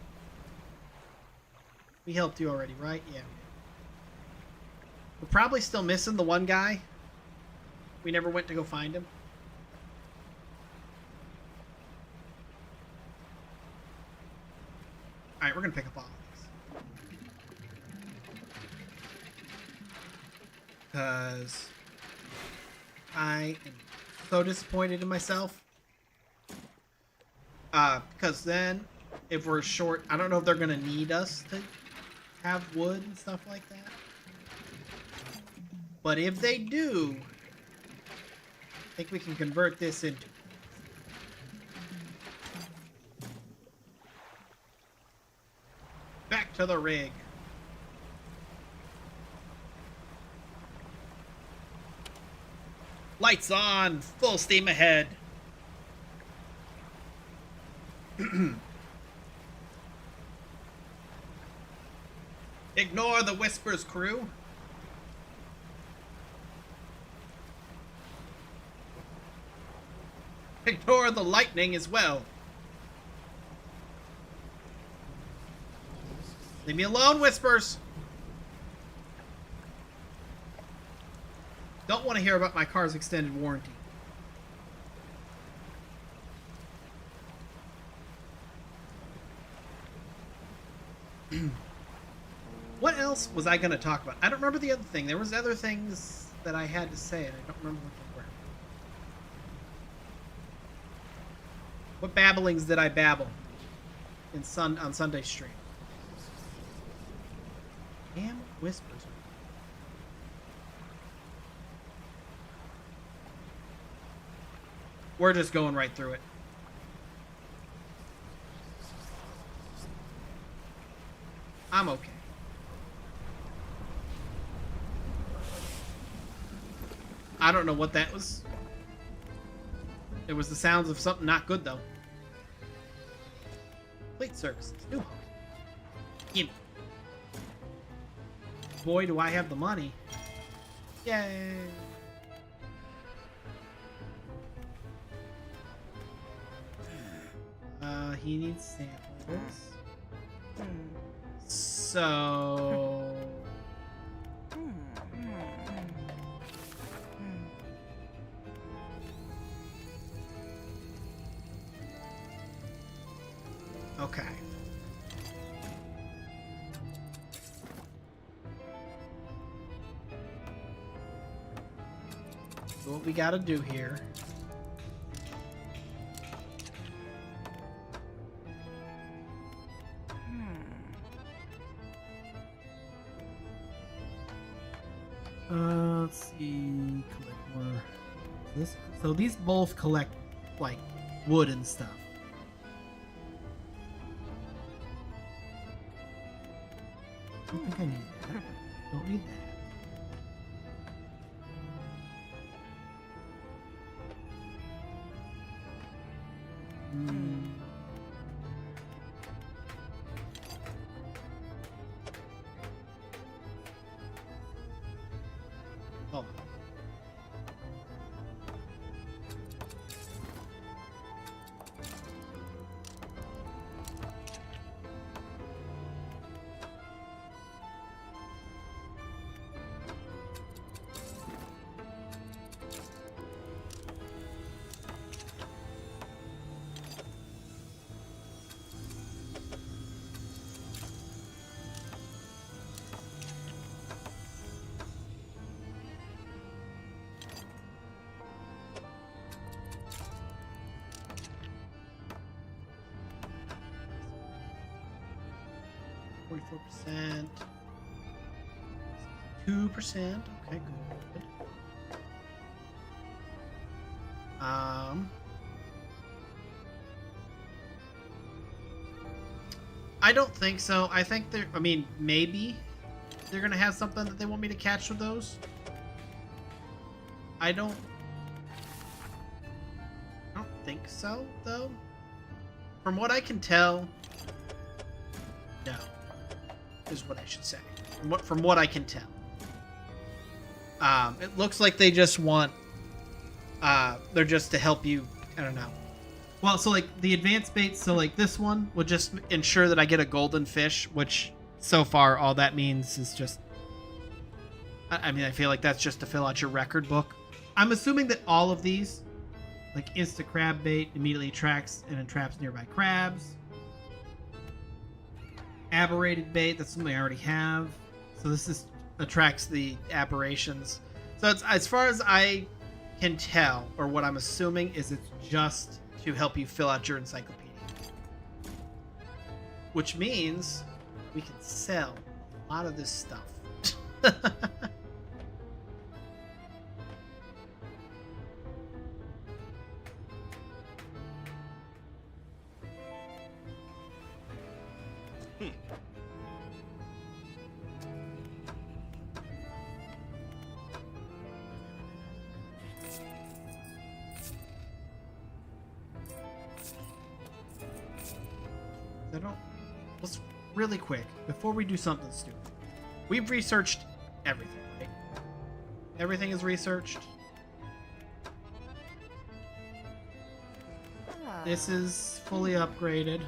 We helped you already, right? Yeah. We're probably still missing the one guy. We never went to go find him. Alright, we're gonna pick up all of these. Because I am so disappointed in myself. Because then, if we're short, I don't know if they're gonna need us to have wood and stuff like that. But if they do, I think we can convert this into. Back to the rig. Lights on, full steam ahead. Ignore the whispers, crew. Ignore the lightning as well. Leave me alone, whispers. Don't want to hear about my car's extended warranty. What else was I going to talk about? I don't remember the other thing. There was other things that I had to say, and I don't remember what they were. What babblings did I babble on Sunday stream? Damn whispers. We're just going right through it. I'm okay. I don't know what that was. It was the sounds of something not good, though. Plate services. New home. Gimme. Boy, do I have the money. Yay. He needs samples. So... Okay. So what we gotta do here... let's see. Collect more. So these both collect like wood and stuff. I don't think I need that. Don't need that. Hold on. %, 2%. Okay, good. I don't think so. I think they're. I mean, maybe they're gonna have something that they want me to catch with those. I don't think so, though. From what I can tell, no. Is what I should say. From what I can tell. It looks like they just want... they're just to help you... I don't know. Well, so like the advanced baits, so like this one will just ensure that I get a golden fish, which so far all that means is just... I mean, I feel like that's just to fill out your record book. I'm assuming that all of these, like Insta Crab Bait, immediately attracts and entraps nearby crabs. Aberrated bait, that's something I already have. So this attracts the aberrations. So it's, as far as I can tell, or what I'm assuming, is it's just to help you fill out your encyclopedia. Which means we can sell a lot of this stuff. Let's really quick, before we do something stupid. We've researched everything, right? Everything is researched. This is fully upgraded.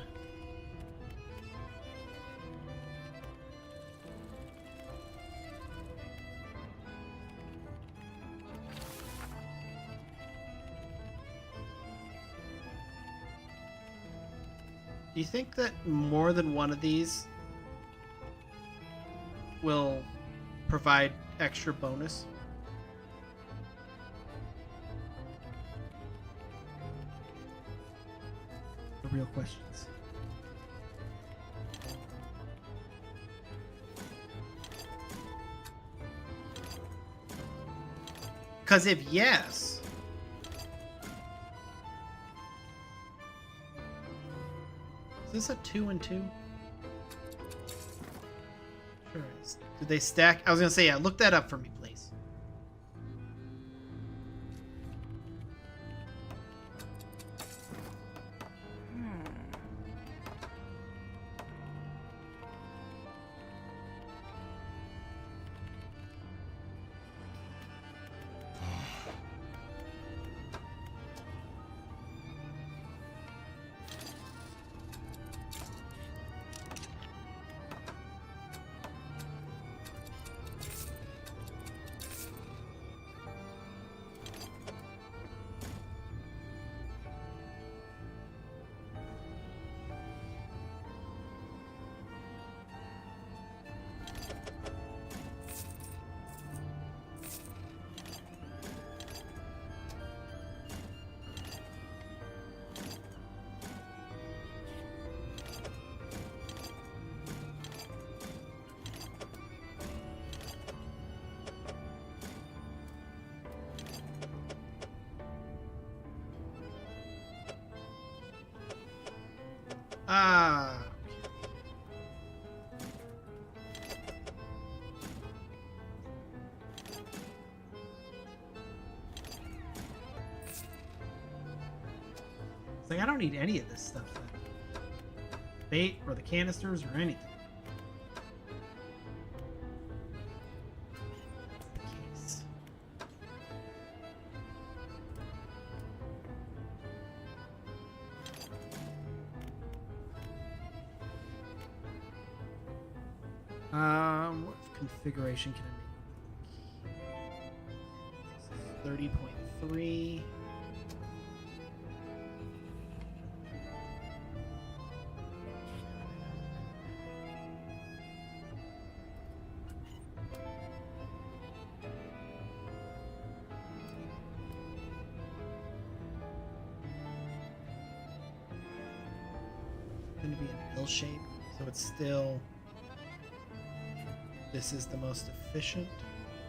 Do you think that more than one of these will provide extra bonus? The real questions. Because if yes... Is this a 2 and 2? Sure is. Did they stack? I was gonna say, yeah, look that up for me, please. Ah. It's like I don't need any of this stuff then. Bait or the canisters or anything. Case. What configuration can I make? 30.3. Going to be an L shape, so it's still. This is the most efficient.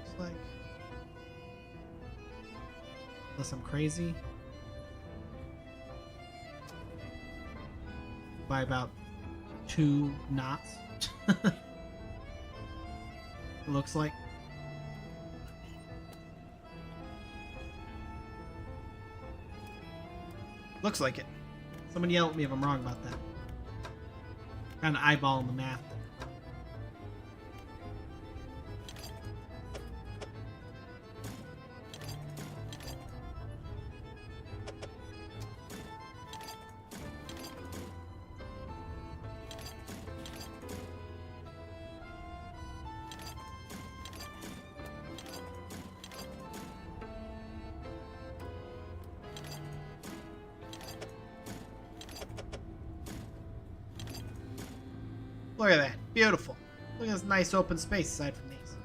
Looks like, unless I'm crazy, by about 2 knots. It looks like. Looks like it. Someone yell at me if I'm wrong about that. Kind of eyeballing the math there. Look at that. Beautiful. Look at this nice open space aside from these.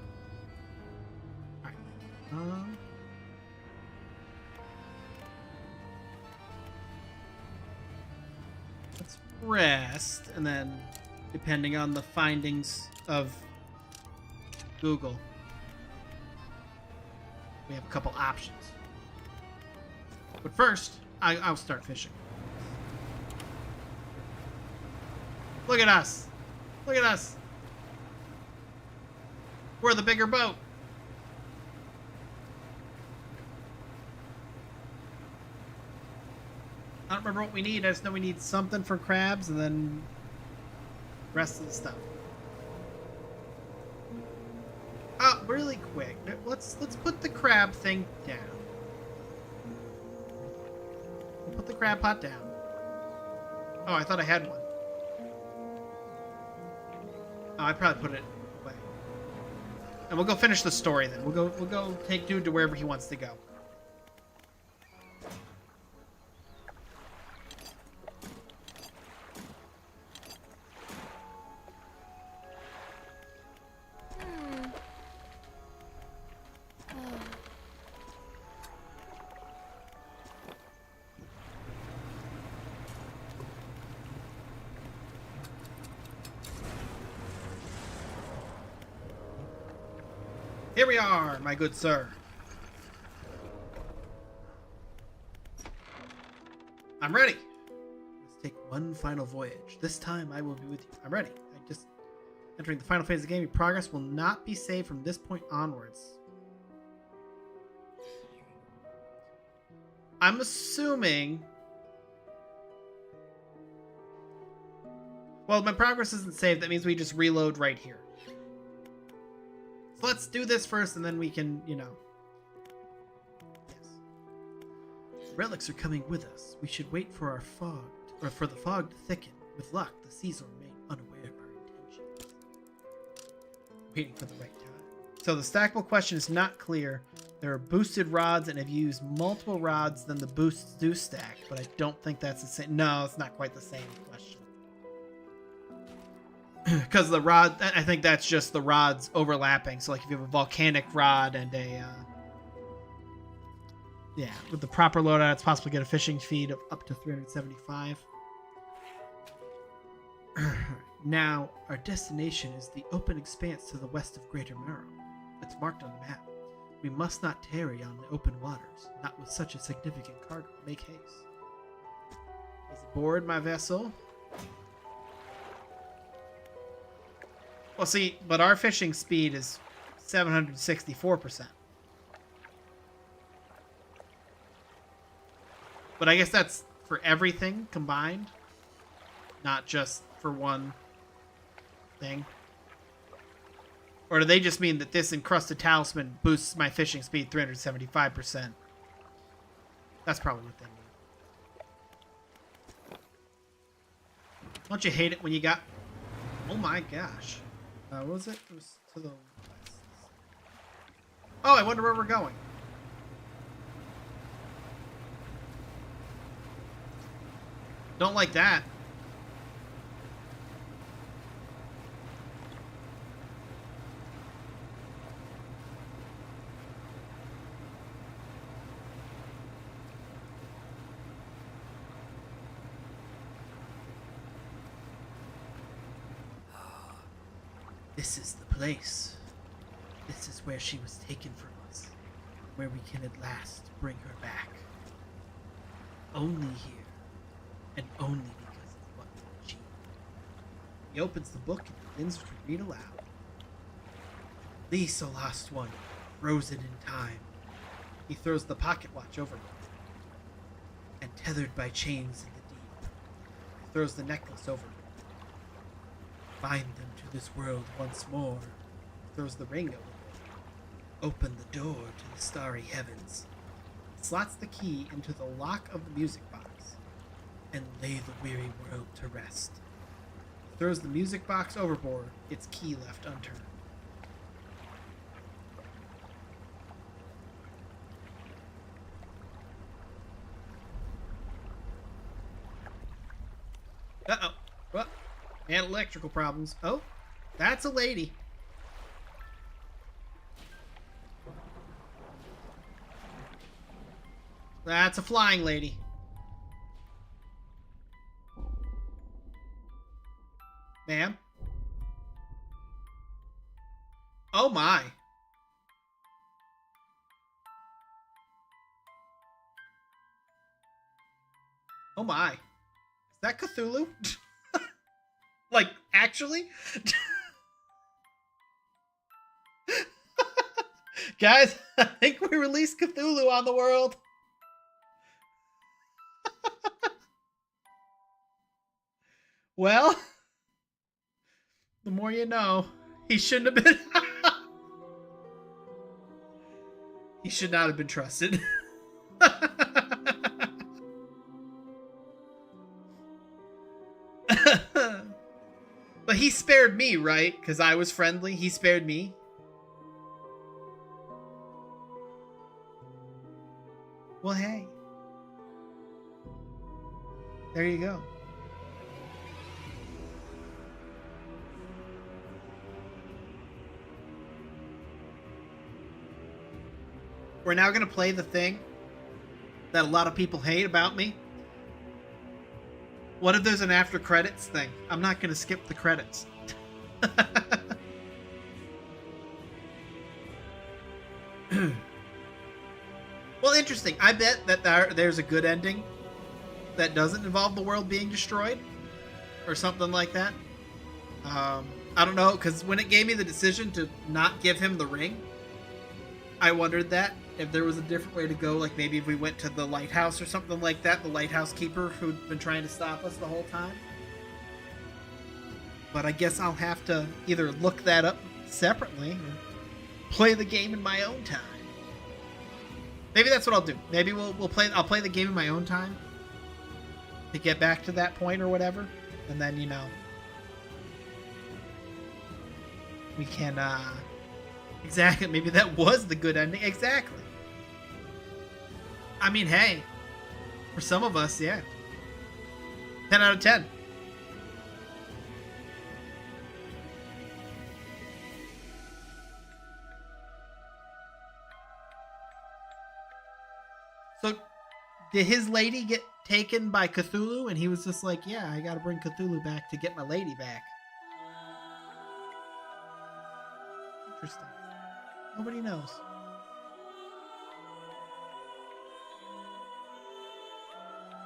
Alright. Let's rest, and then, depending on the findings of Google, we have a couple options. But first, I'll start fishing. Look at us. Look at us. We're the bigger boat. I don't remember what we need. I just know we need something for crabs and then the rest of the stuff. Oh, really quick. Let's put the crab thing down. We'll put the crab pot down. Oh, I thought I had one. Oh, I probably put it away. And we'll go finish the story then. We'll go take dude to wherever he wants to go. Here we are, my good sir. I'm ready. Let's take one final voyage. This time I will be with you. I'm ready. I just entering the final phase of the game. Your progress will not be saved from this point onwards. I'm assuming. Well, my progress isn't saved. That means we just reload right here. So let's do this first, and then we can, you know. Yes. Relics are coming with us. We should wait for our fog, or for the fog to thicken. With luck, the seas will remain unaware of our intentions. Waiting for the right time. So the stackable question is not clear. There are boosted rods, and if you use multiple rods, then the boosts do stack. But I don't think that's the same. No, it's not quite the same question. Because the rod, I think that's just the rods overlapping. So like if you have a volcanic rod and a, yeah, with the proper loadout, it's possible to get a fishing feed of up to 375. Now, our destination is the open expanse to the west of Greater Merrow. It's marked on the map. We must not tarry on the open waters, not with such a significant cargo. Make haste. Is aboard my vessel. Well, see, but our fishing speed is 764%. But I guess that's for everything combined, not just for one thing. Or do they just mean that this encrusted talisman boosts my fishing speed 375%? That's probably what they mean. Don't you hate it when you got... Oh my gosh. What was it? It was to the west. Oh, I wonder where we're going. Don't like that. This is the place. This is where she was taken from us. Where we can at last bring her back. Only here. And only because of what we achieved. He opens the book and begins to read aloud. These, O lost one, frozen in time. He throws the pocket watch overboard. And tethered by chains in the deep. He throws the necklace overboard. Bind them to this world once more. Throws the ring overboard. Open the door to the starry heavens. Slots the key into the lock of the music box. And lay the weary world to rest. Throws the music box overboard, its key left unturned. Uh-oh. What? And electrical problems. Oh, that's a lady. That's a flying lady. Ma'am? Oh my. Oh my. Is that Cthulhu? Like, actually? Guys, I think we released Cthulhu on the world. Well, the more you know. He shouldn't have been... He should not have been trusted. But he spared me, right? Because I was friendly. He spared me. Well, hey. There you go. We're now going to play the thing that a lot of people hate about me. What if there's an after credits thing? I'm not going to skip the credits. Well, interesting. I bet that there's a good ending that doesn't involve the world being destroyed or something like that. I don't know, because when it gave me the decision to not give him the ring, I wondered that if there was a different way to go, like maybe if we went to the lighthouse or something like that, the lighthouse keeper who'd been trying to stop us the whole time. But I guess I'll have to either look that up separately or play the game in my own time. Maybe that's what I'll do. Maybe I'll play the game in my own time to get back to that point or whatever, and then, you know, we can exactly, maybe that was the good ending. Exactly. I mean, hey, for some of us, yeah. 10 out of 10. So, did his lady get taken by Cthulhu? And he was just like, yeah, I gotta bring Cthulhu back to get my lady back. Interesting. Nobody knows.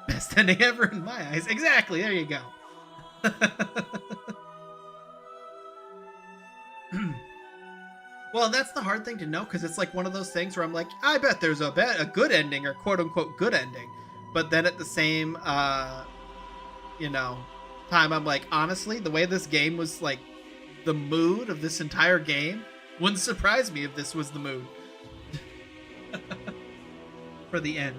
Best ending ever in my eyes. Exactly. There you go. Well, that's the hard thing to know because it's like one of those things where I'm like, I bet there's a good ending or quote unquote good ending, but then at the same you know time I'm like, honestly, the way this game was like, the mood of this entire game wouldn't surprise me if this was the mood for the end.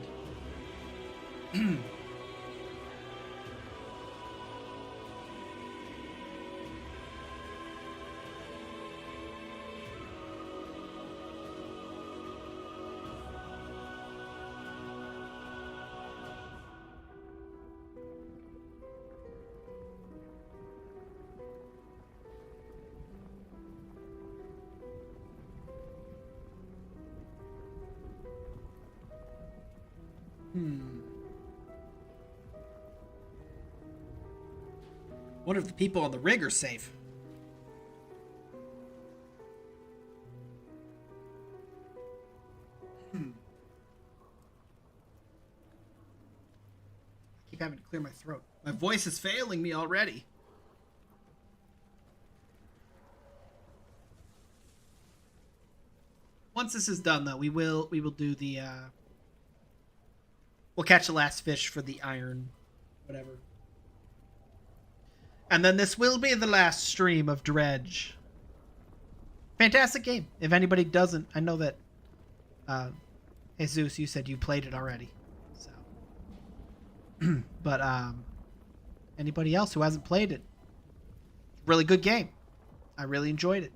What if the people on the rig are safe? I keep having to clear my throat. My voice is failing me already. Once this is done, though, we will do the we'll catch the last fish for the iron, whatever. And then this will be the last stream of Dredge. Fantastic game. If anybody doesn't, I know that Jesus, you said you played it already. So but anybody else who hasn't played it, really good game. I really enjoyed it.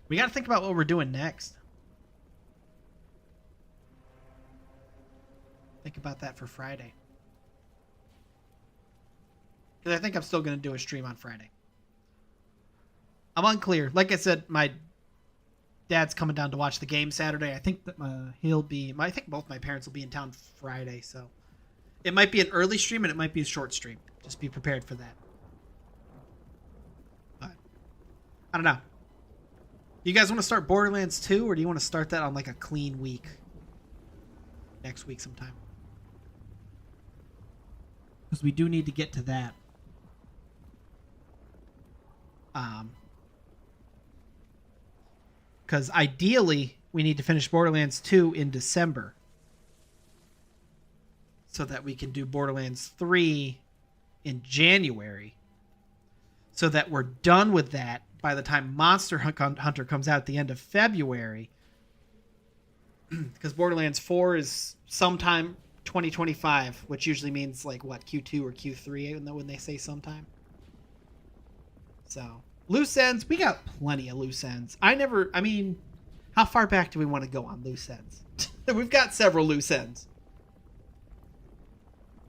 We got to think about what we're doing next. Think about that for Friday. Because I think I'm still going to do a stream on Friday. I'm unclear. Like I said, my dad's coming down to watch the game Saturday. I think that he'll be... I think both my parents will be in town Friday, so... It might be an early stream and it might be a short stream. Just be prepared for that. But, I don't know. You guys want to start Borderlands 2, or do you want to start that on like a clean week? Next week sometime. Because we do need to get to that. Because ideally, we need to finish Borderlands 2 in December. So that we can do Borderlands 3 in January. So that we're done with that by the time Monster Hunter comes out at the end of February. Because Borderlands 4 is sometime 2025, which usually means like what, Q2 or Q3 when they say sometime. So, loose ends, we got plenty of loose ends. I mean, how far back do we want to go on loose ends? We've got several loose ends.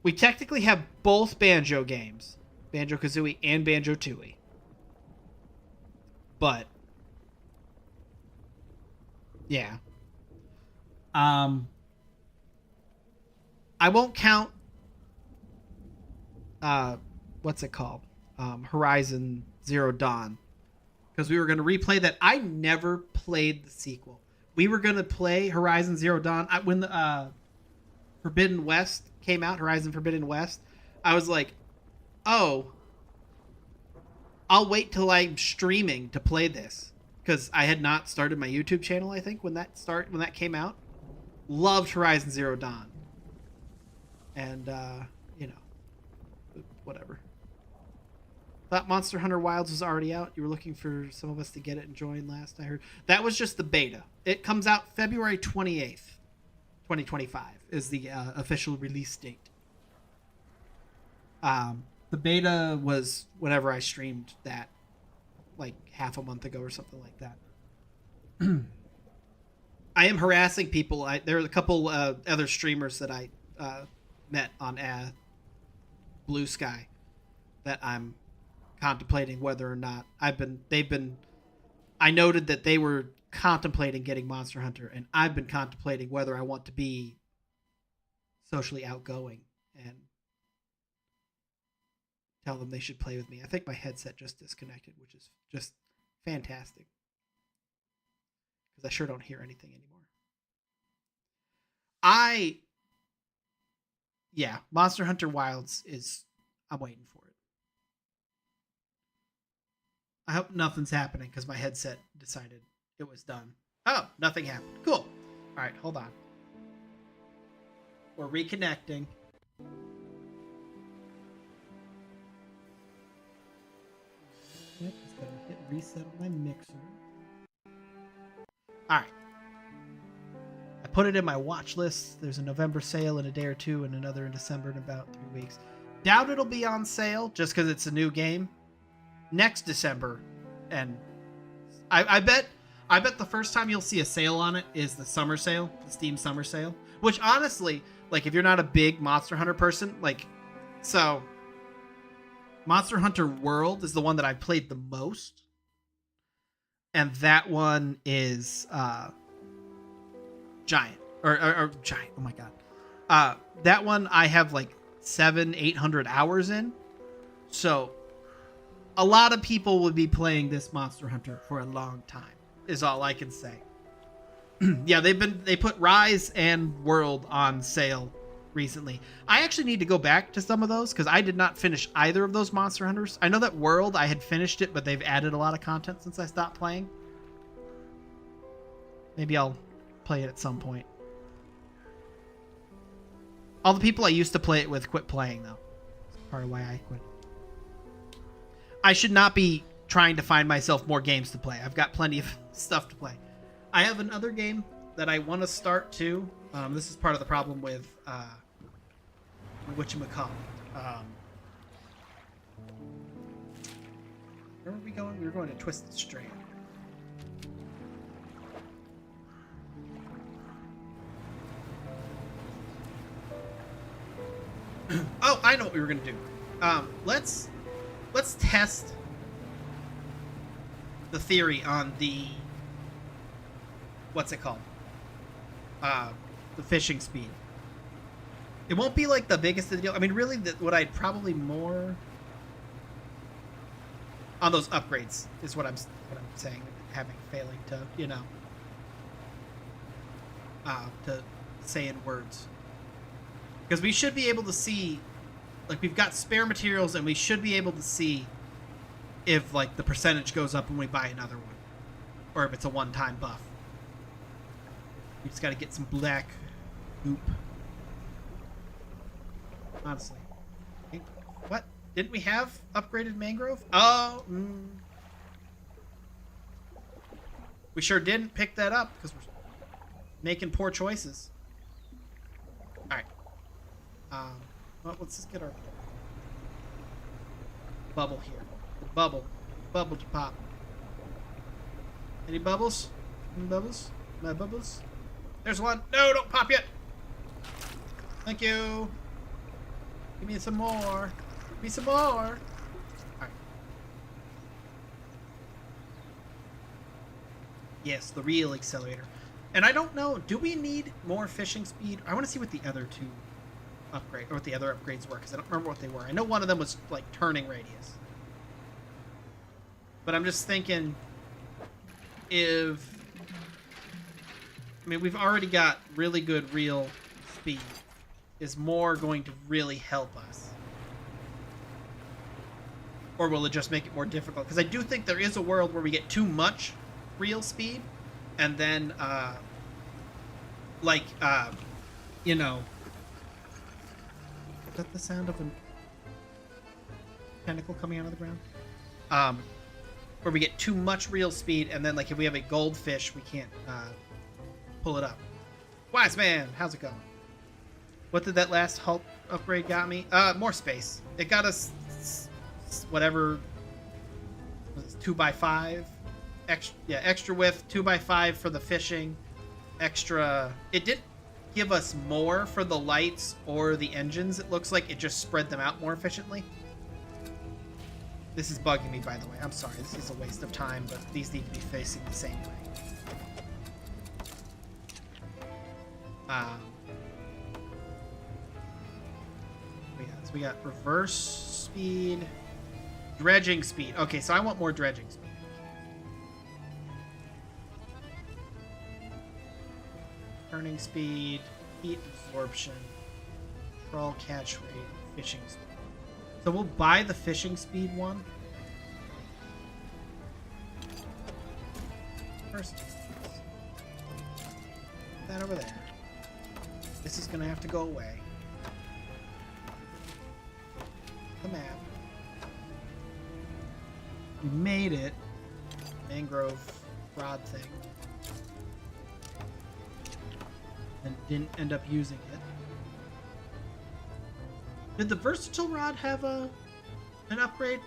We technically have both Banjo games, Banjo-Kazooie and Banjo-Tooie. But yeah. I won't count what's it called? Horizon Zero Dawn. Because we were going to replay that. I never played the sequel. We were going to play Horizon Zero Dawn when the Forbidden West came out, Horizon Forbidden West. I was like, oh, I'll wait till I'm streaming to play this, because I had not started my YouTube channel. I think when that came out, loved Horizon Zero Dawn, and whatever. Thought Monster Hunter Wilds was already out. You were looking for some of us to get it and join last I heard. That was just the beta. It comes out February 28th, 2025 is the official release date. The beta was whenever I streamed that, like half a month ago or something like that. I am harassing people. There are a couple other streamers that I met on Blue Sky that I'm contemplating whether or not I noted that they were contemplating getting Monster Hunter, and I've been contemplating whether I want to be socially outgoing and tell them they should play with me. I think my headset just disconnected, which is just fantastic, because I sure don't hear anything anymore. Monster Hunter Wilds I'm waiting for it. I hope nothing's happening because my headset decided it was done. Oh, nothing happened. Cool. All right, hold on. We're reconnecting. Just gotta hit reset on my mixer. All right. I put it in my watch list. There's a November sale in a day or two and another in December in about 3 weeks. Doubt it'll be on sale just because it's a new game. Next December, and I bet the first time you'll see a sale on it is the summer sale, the Steam summer sale. Which honestly, like if you're not a big Monster Hunter person, like so Monster Hunter World is the one that I played the most. And that one is giant or giant. Oh my god. That one I have like 700-800 hours in. So a lot of people would be playing this Monster Hunter for a long time, is all I can say. Yeah, they put Rise and World on sale recently. I actually need to go back to some of those because I did not finish either of those Monster Hunters. I know that World, I had finished it, but they've added a lot of content since I stopped playing. Maybe I'll play it at some point. All the people I used to play it with quit playing, though. That's part of why I quit. I should not be trying to find myself more games to play. I've got plenty of stuff to play. I have another game that I want to start too. This is part of the problem with whatchamacallit. Where were we going? We were going to Twisted Strand. Oh, I know what we were going to do. Let's test the theory on the, what's it called? The fishing speed. It won't be like the biggest of the deal. I mean, really, what I'd probably more on those upgrades is what I'm saying. Failing to, you know, to say in words. Because we should be able to see, like, we've got spare materials, and we should be able to see if, like, the percentage goes up when we buy another one. Or if it's a one-time buff. We just gotta get some black goop. Honestly. What? Didn't we have upgraded mangrove? Oh, we sure didn't pick that up, because we're making poor choices. Alright. Well, let's just get our bubble here. Bubble to pop. Any bubbles? Any bubbles? My bubbles? There's one. No, don't pop yet. Thank you. Give me some more. Give me some more. All right. Yes, the real accelerator. And I don't know, do we need more fishing speed? I want to see what the other two upgrade, or what the other upgrades were, because I don't remember what they were. I know one of them was like turning radius. But I'm just thinking if, I mean, we've already got really good real speed. Is more going to really help us? Or will it just make it more difficult? Because I do think there is a world where we get too much real speed, and then, you know, is that the sound of a tentacle coming out of the ground? Where we get too much real speed, and then, like, if we have a goldfish, we can't pull it up. Wise man, how's it going? What did that last halt upgrade got me? More space. It got us whatever. 2x5. Extra width. 2x5 for the fishing. Extra. It didn't give us more for the lights or the engines. It looks like it just spread them out more efficiently. This is bugging me, by the way. I'm sorry. This is a waste of time, but these need to be facing the same way. We got reverse speed, dredging speed. Okay, so I want more dredging speed. Turning speed, heat absorption, trawl catch rate, fishing speed. So we'll buy the fishing speed one. First, that over there. This is gonna have to go away. The map. We made it. Mangrove rod thing. And didn't end up using it. Did the versatile rod have an upgrade?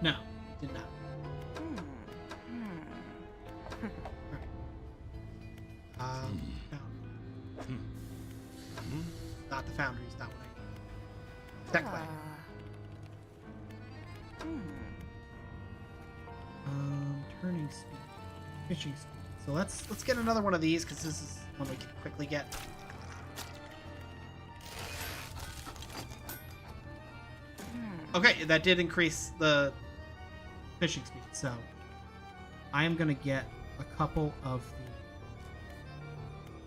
No, it did not. Not the foundry is not what I need. Tech wagon. Turning speed, fishing speed. So let's get another one of these because this is one we can quickly get. Okay, that did increase the fishing speed. So I am gonna get a couple of the.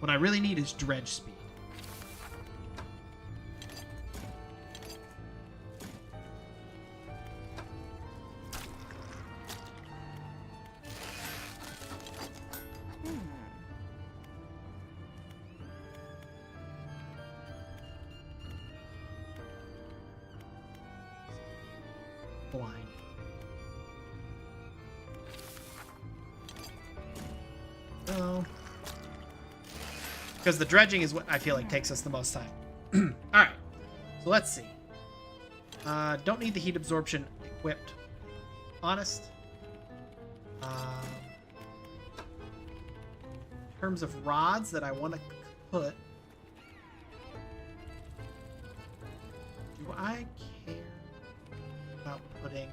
What I really need is dredge speed. Blind. Hello. Because the dredging is what I feel like takes us the most time. Alright. So let's see. Don't need the heat absorption equipped. Honest. In terms of rods that I want to put. Do I care about putting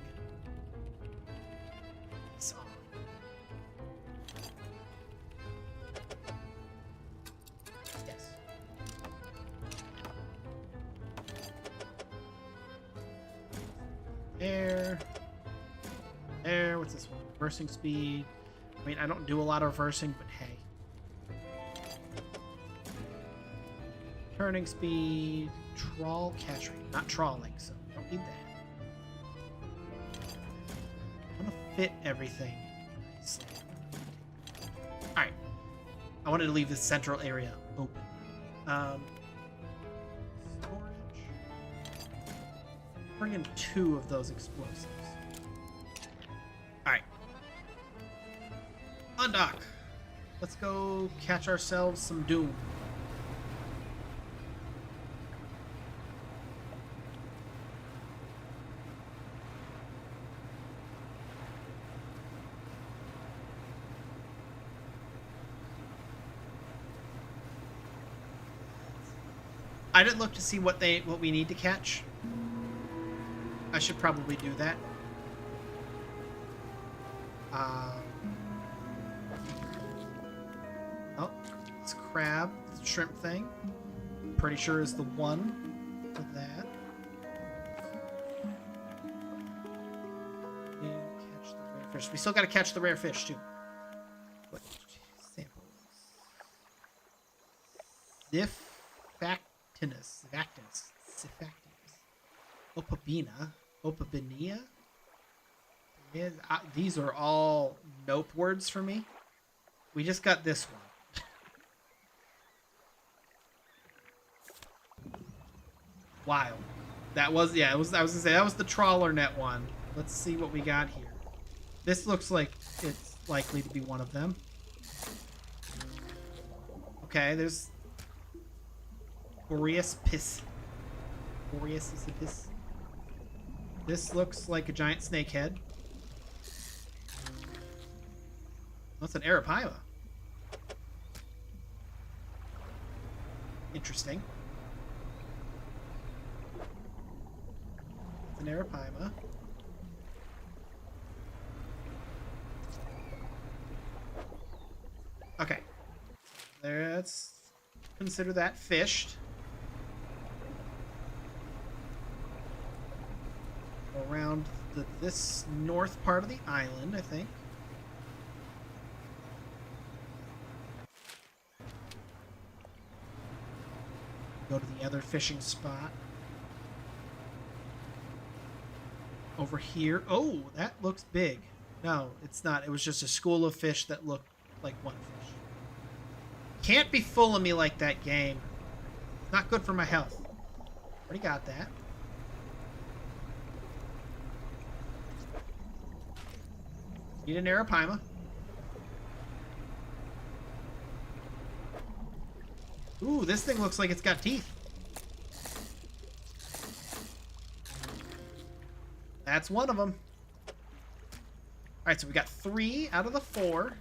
this on? Yes. There. What's this one? Reversing speed. I mean, I don't do a lot of reversing, but hey. Turning speed. Trawl catch rate. Not trawling, so I don't need that. I want to fit everything nicely. Alright. I wanted to leave this central area open. Storage. Bring in 2 of those explosives. Alright. Undock. Let's go catch ourselves some doom. I didn't look to see what we need to catch. I should probably do that. Oh, it's crab, it's a shrimp thing. Pretty sure is the one for that. Catch the rare fish. We still got to catch the rare fish too. What samples? Vactinus, Opabinia. Yeah, these are all nope words for me. We just got this one. Wild. That was, yeah, I was gonna say that was the trawler net one. Let's see what we got here. This looks like it's likely to be one of them. Okay, there's Boreas piss. Boreas is a piss. This looks like a giant snakehead. That's an Arapaima. Interesting. It's an Arapaima. Okay. Let's consider that fished. Around this north part of the island, I think. Go to the other fishing spot. Over here. Oh, that looks big. No, it's not. It was just a school of fish that looked like one fish. Can't be fooling me like that, game. Not good for my health. Already got that. Need an arapaima. Ooh, this thing looks like it's got teeth. That's one of them. Alright, so we got 3 out of the 4.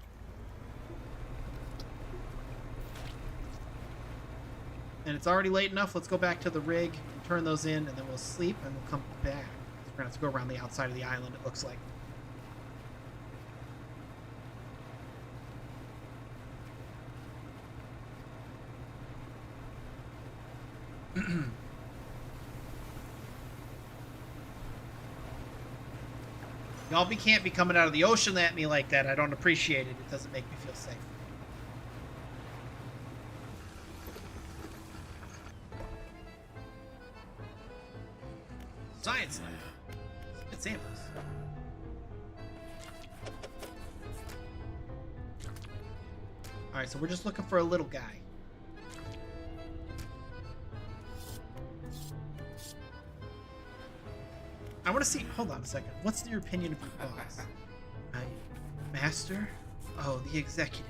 And it's already late enough. Let's go back to the rig and turn those in, and then we'll sleep, and we'll come back. We're going to have to go around the outside of the island, it looks like. Y'all can't be coming out of the ocean at me like that. I don't appreciate it. It doesn't make me feel safe. Science lab. It's samples. Alright, so we're just looking for a little guy. I want to see... Hold on a second. What's your opinion of your boss? My master? Oh, the executive,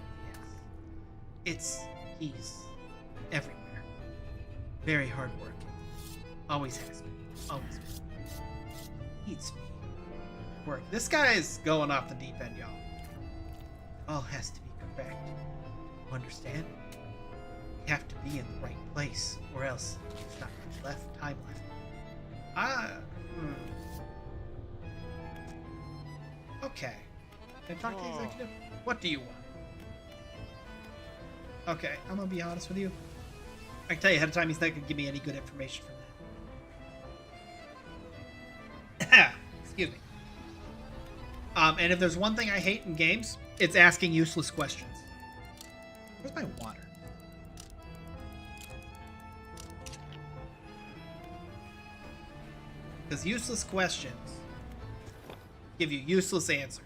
yes. He's everywhere. Very hardworking. Always has been. Always been. Eats me. Work. This guy is going off the deep end, y'all. All has to be correct. You understand? You have to be in the right place, or else there's not much left. Time left. Okay. Can I talk to the executive? What do you want? Okay, I'm gonna be honest with you. I can tell you ahead of time, he's not gonna give me any good information from that. Excuse me. And if there's one thing I hate in games, it's asking useless questions. Where's my water? Because useless questions give you useless answers.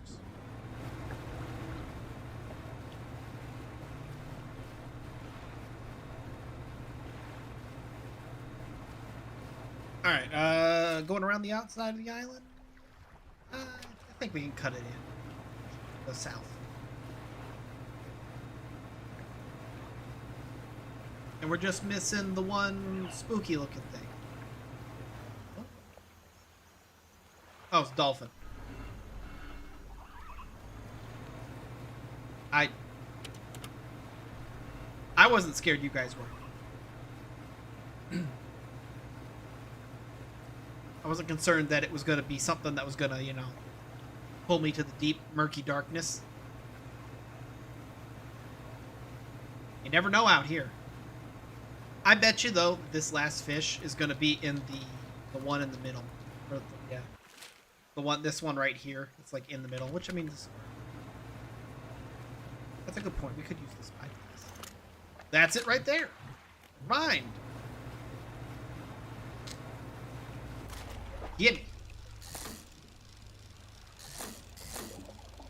Alright, going around the outside of the island? I think we can cut it in. Go south. And we're just missing the one spooky looking thing. Oh, it's a dolphin. I wasn't scared, you guys were. I wasn't concerned that it was going to be something that was going to, you know, pull me to the deep, murky darkness. You never know out here. I bet you, though, this last fish is going to be in the one in the middle. Or yeah. This one right here. It's like in the middle, which I mean, that's a good point. We could use this spy. That's it right there. Mind. Gimme.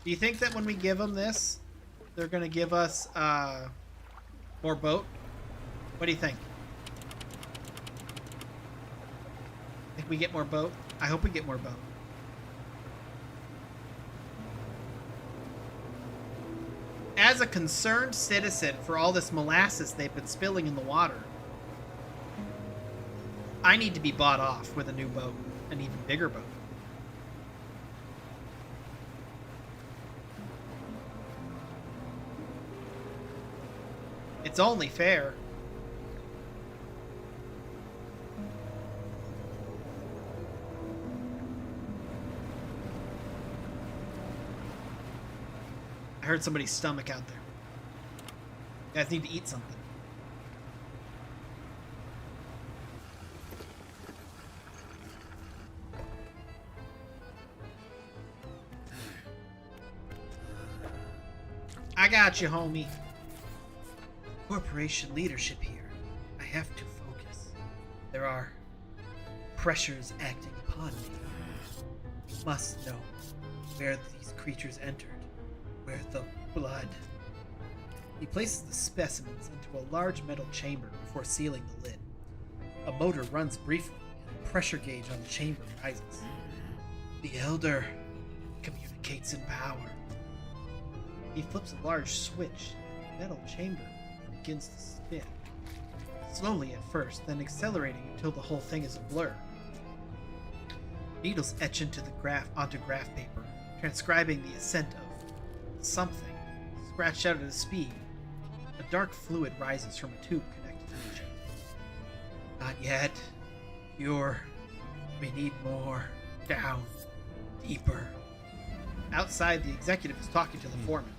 Do you think that when we give them this, they're going to give us more boat? What do you think? Think we get more boat? I hope we get more boat. As a concerned citizen for all this molasses they've been spilling in the water, I need to be bought off with a new boat, an even bigger boat. It's only fair. I heard somebody's stomach out there. You guys need to eat something. I got you, homie. Corporation leadership here. I have to focus. There are pressures acting upon me. You must know where these creatures entered, where the blood. He places the specimens into a large metal chamber before sealing the lid. A motor runs briefly, and the pressure gauge on the chamber rises. The Elder communicates in power. He flips a large switch, and the metal chamber begins to spin. Slowly at first, then accelerating until the whole thing is a blur. Needles etch onto graph paper, transcribing the ascent of something, scratched out at a speed. A dark fluid rises from a tube connected to the chamber. Not yet. Pure. We need more. Down. Deeper. Outside, the executive is talking to the foreman.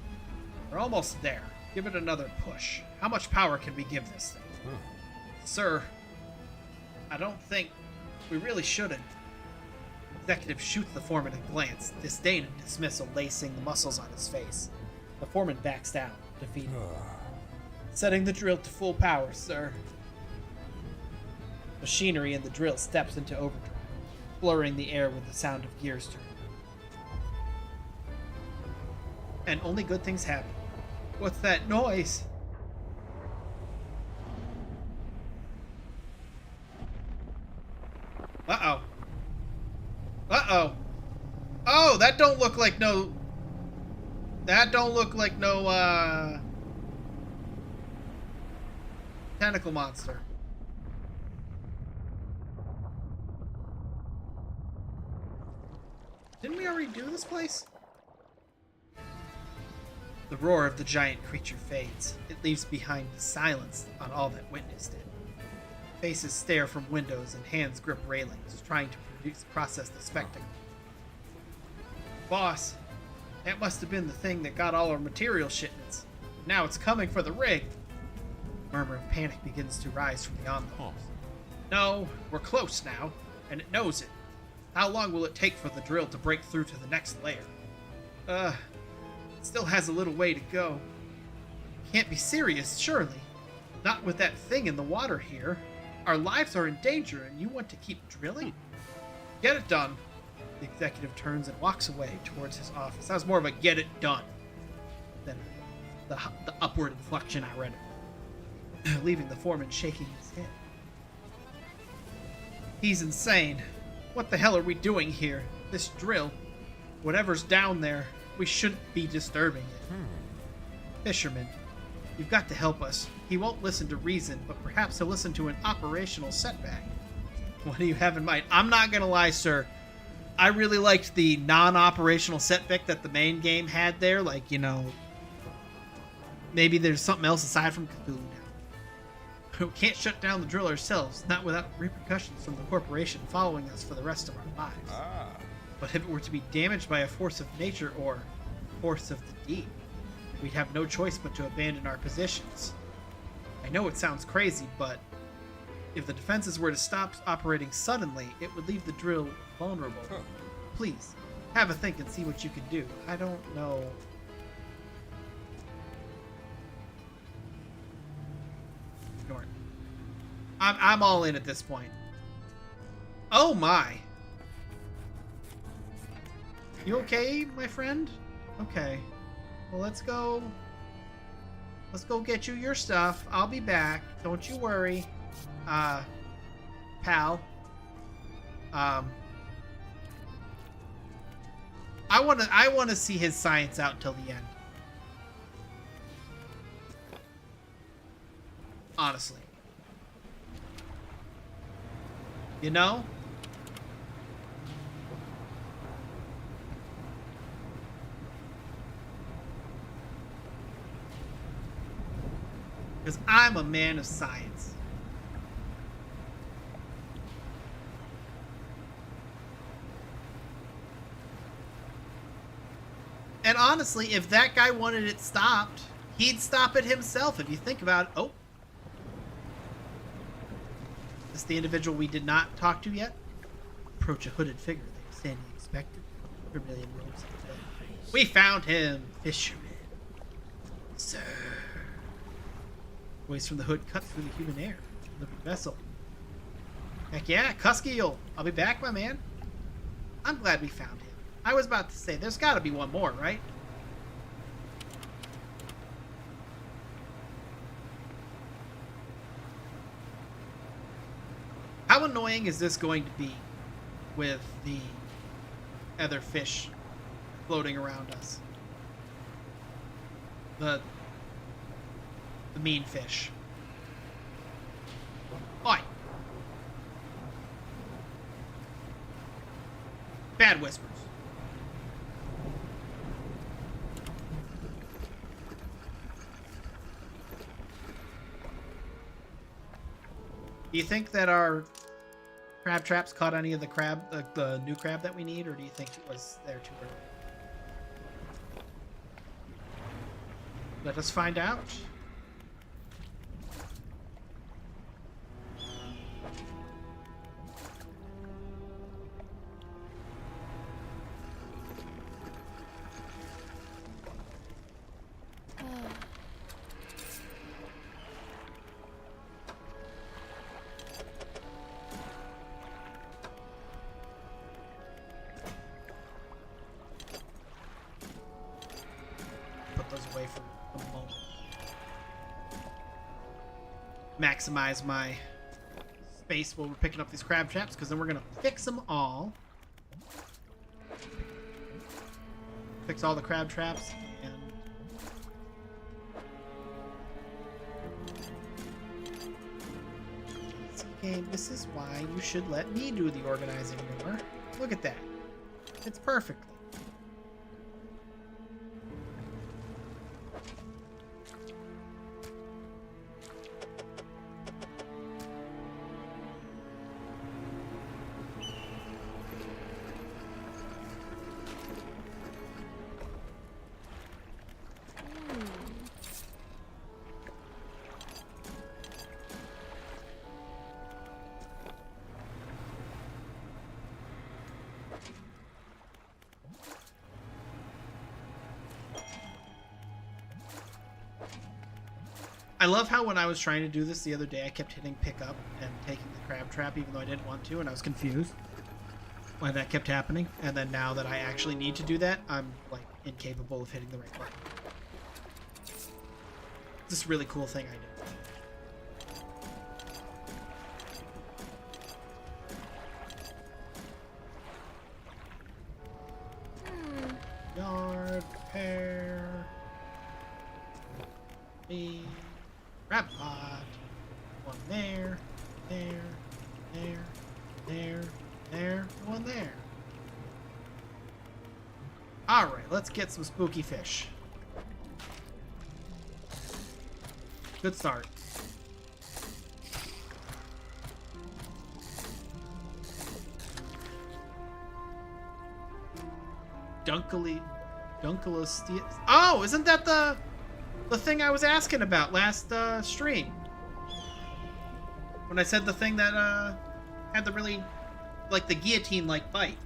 We're almost there. Give it another push. How much power can we give this thing? Sir, I don't think we really shouldn't. The executive shoots the foreman a glance, disdain and dismissal lacing the muscles on his face. The foreman backs down, defeated. Setting the drill to full power, sir. Machinery in the drill steps into overdrive, blurring the air with the sound of gears turning. And only good things happen. What's that noise? Uh-oh. Uh-oh. Oh, that don't look like no... That don't look like no, tentacle monster. Didn't we already do this place? The roar of the giant creature fades. It leaves behind the silence on all that witnessed it. Faces stare from windows and hands grip railings, trying to process the spectacle. Boss, that must have been the thing that got all our material shipments. Now it's coming for the rig. A murmur of panic begins to rise from the onlookers. No, we're close now, and it knows it. How long will it take for the drill to break through to the next layer? It still has a little way to go. Can't be serious, surely. Not with that thing in the water here. Our lives are in danger, and you want to keep drilling? Get it done. The executive turns and walks away towards his office. That was more of a get it done than the upward inflection I read it. Leaving the foreman shaking his head. He's insane. What the hell are we doing here? This drill, whatever's down there, we shouldn't be disturbing it. Fisherman, you've got to help us. He won't listen to reason, but perhaps he'll listen to an operational setback. What do you have in mind? I'm not gonna lie, sir. I really liked the non-operational setback that the main game had there. Like, you know, maybe there's something else aside from Cthulhu now. We can't shut down the drill ourselves, not without repercussions from the corporation following us for the rest of our lives. But if it were to be damaged by a force of nature or force of the deep, we'd have no choice but to abandon our positions. I know it sounds crazy, but if the defenses were to stop operating suddenly, it would leave the drill vulnerable. Please, have a think and see what you can do. I don't know. Ignore it. I'm all in at this point. Oh my. You okay, my friend? Okay. Well, let's go. Let's go get you your stuff. I'll be back. Don't you worry. Pal. I wanna see his science out till the end. Honestly. You know? Because I'm a man of science. And honestly, if that guy wanted it stopped, he'd stop it himself. If you think about it. Oh. Is this the individual we did not talk to yet? Approach a hooded figure they were standing expectant. Vermilion robes of the dead. We found him, fisherman. Sir. Voice from the hood cut through the human air. Living vessel. Heck yeah, Cuskeel. I'll be back, my man. I'm glad we found him. I was about to say, there's got to be one more, right? How annoying is this going to be with the other fish floating around us? The mean fish. Oi! Bad whispers. Do you think that our crab traps caught any of the crab, the new crab that we need, or do you think it was there too early? Let us find out. Away for a moment. Maximize my space while we're picking up these crab traps, because then we're gonna fix them all. Fix all the crab traps and this game. This is why you should let me do the organizing more. Look at that. It's perfect. I love how when I was trying to do this the other day, I kept hitting pick up and taking the crab trap even though I didn't want to, and I was confused why that kept happening. And then now that I actually need to do that, I'm like incapable of hitting the right button. It's this really cool thing I do. Yard, repair, me. Crab pot. One there, there, there, there, there, one there. Alright, let's get some spooky fish. Good start. Dunkelus. Oh, isn't that the thing I was asking about last stream? When I said the thing that had the really, like, the guillotine-like bite.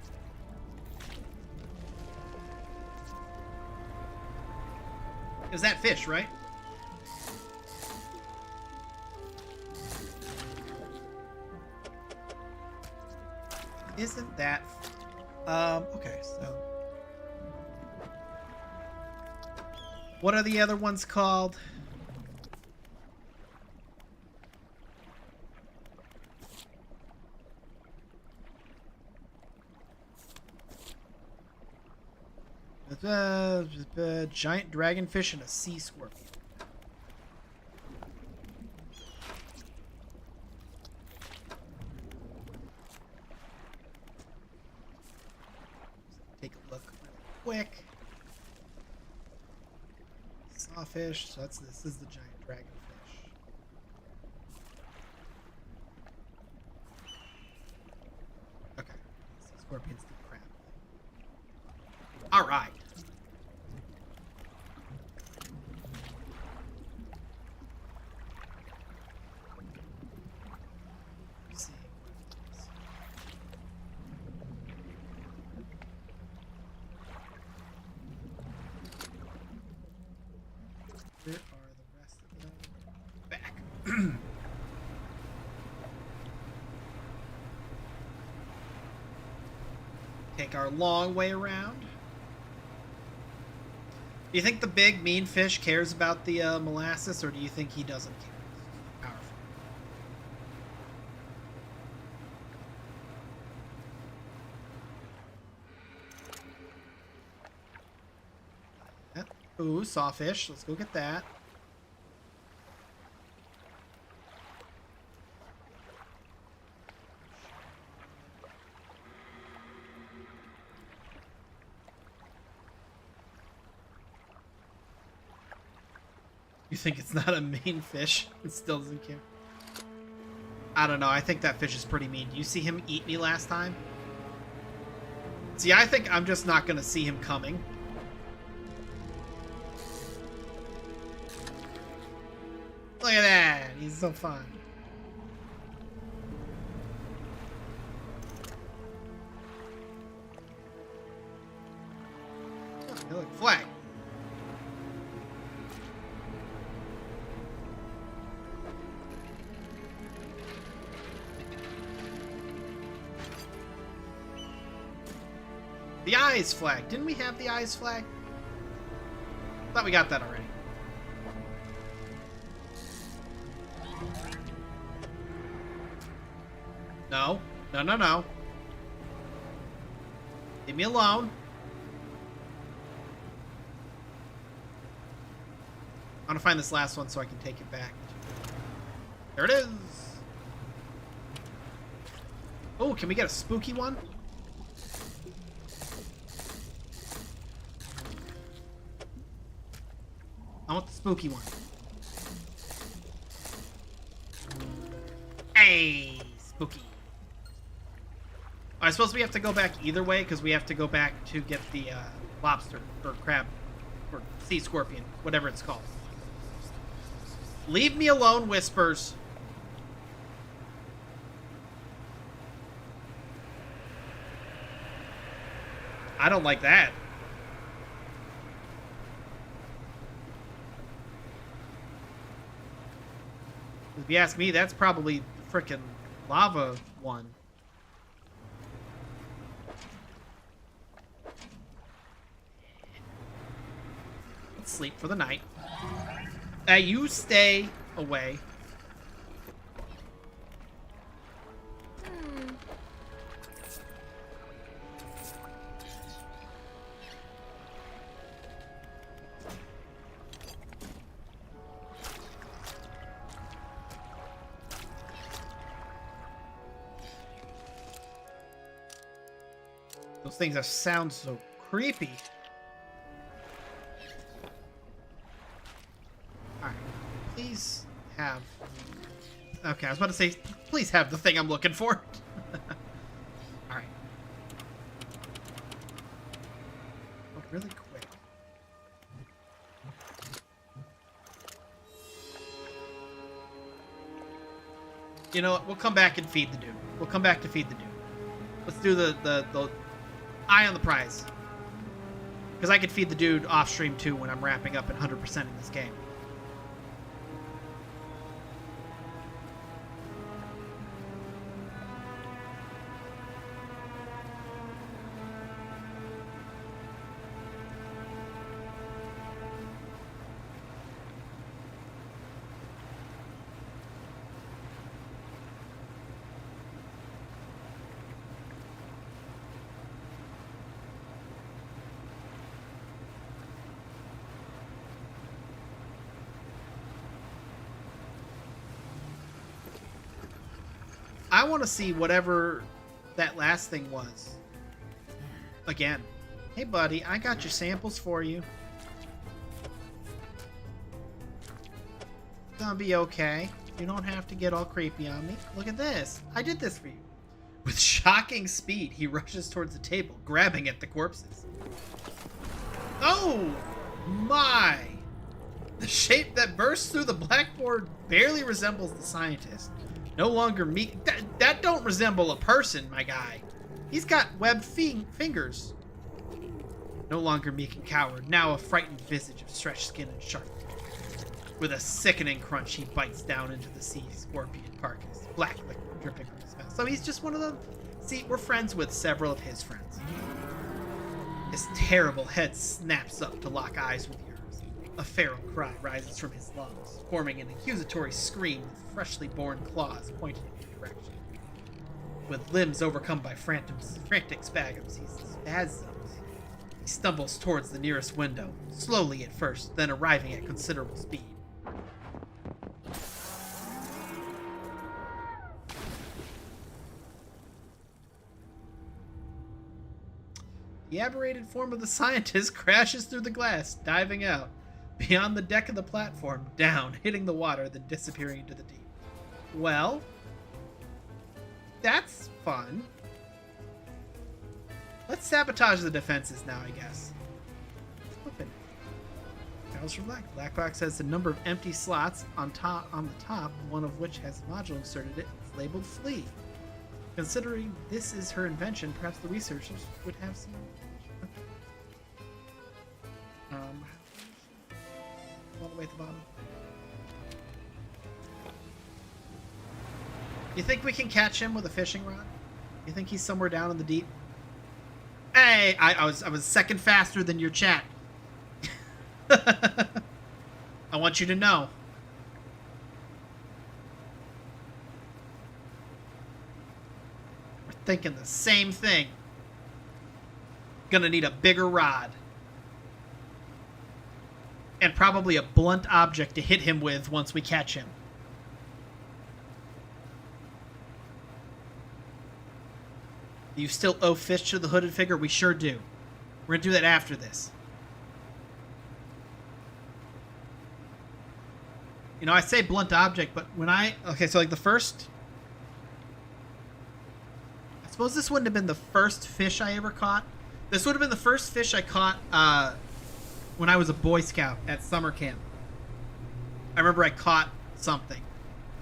It was that fish, right? Isn't that... okay, so... What are the other ones called? Giant dragonfish and a sea scorpion. Take a look real quick. Sawfish. So this is the giant dragonfish. Okay. Sea scorpion's the crab. All right. Where are the rest of them? Back. Take our long way around. Do you think the big mean fish cares about the molasses, or do you think he doesn't care? Powerful. Ooh, sawfish. Let's go get that. You think it's not a mean fish? It still doesn't care. I don't know. I think that fish is pretty mean. Do you see him eat me last time? See, I think I'm just not going to see him coming. Look at that. He's so fun. Oh, look, flag. The eyes flag. Didn't we have the eyes flag? Thought we got that already. No. No, no, no. Leave me alone. I want to find this last one so I can take it back. There it is. Oh, can we get a spooky one? I want the spooky one. Hey, spooky. I suppose we have to go back either way because we have to go back to get the lobster or crab or sea scorpion, whatever it's called. Leave me alone, Whispers. I don't like that. If you ask me, that's probably the frickin' lava one. Let's sleep for the night. You stay away. Those things that sound so creepy. Alright. Please have... Okay, I was about to say, please have the thing I'm looking for. Alright. Oh, really quick. You know what? We'll come back and feed the dude. We'll come back to feed the dude. Let's do the eye on the prize. Because I could feed the dude off stream too when I'm wrapping up at 100% in this game. I want to see whatever that last thing was. Again. Hey, buddy, I got your samples for you. It's gonna be okay. You don't have to get all creepy on me. Look at this. I did this for you. With shocking speed, he rushes towards the table, grabbing at the corpses. Oh, my. The shape that bursts through the blackboard barely resembles the scientist. No longer meek. That don't resemble a person, my guy. He's got webbed fingers. No longer meek and coward. Now a frightened visage of stretched skin and sharp teeth. With a sickening crunch, he bites down into the sea scorpion carcass. Black liquid dripping from his mouth. So he's just one of them. See, we're friends with several of his friends. His terrible head snaps up to lock eyes with yours. A feral cry rises from his lungs, forming an accusatory scream with freshly born claws pointed in your direction. With limbs overcome by frantic spasms, he stumbles towards the nearest window, slowly at first, then arriving at considerable speed. The aberrated form of the scientist crashes through the glass, diving out, beyond the deck of the platform, down, hitting the water, then disappearing into the deep. Well, that's fun. Let's sabotage the defenses now, I guess. Open it. Carol's for Black. Black box has a number of empty slots on the top, one of which has a module inserted in it. It's labeled Flee. Considering this is her invention, perhaps the researchers would have some. All the way at the bottom. You think we can catch him with a fishing rod? You think he's somewhere down in the deep? Hey, I was second faster than your chat. I want you to know. We're thinking the same thing. Gonna need a bigger rod. And probably a blunt object to hit him with once we catch him. Do you still owe fish to the hooded figure? We sure do. We're gonna do that after this. You know, I say blunt object, but when okay, so like the first, I suppose this wouldn't have been the first fish I ever caught. This would have been the first fish I caught when I was a Boy Scout at summer camp. I remember I caught something,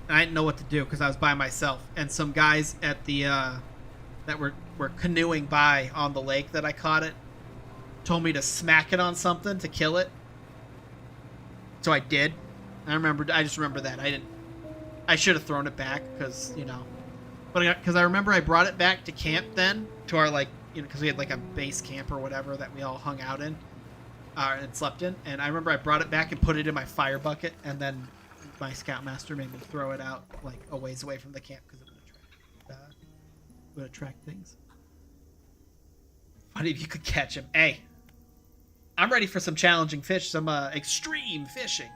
and I didn't know what to do because I was by myself, and some guys at the that were canoeing by on the lake that I caught it told me to smack it on something to kill it. So I did. I just remember that. I should have thrown it back because, you know, but because I remember I brought it back to camp then, to our, like, you know, because we had like a base camp or whatever that we all hung out in and slept in, and I remember I brought it back and put it in my fire bucket, and then my scoutmaster made me throw it out like a ways away from the camp because it would attract things. Funny if you could catch him. Hey, I'm ready for some challenging fish, some extreme fishing.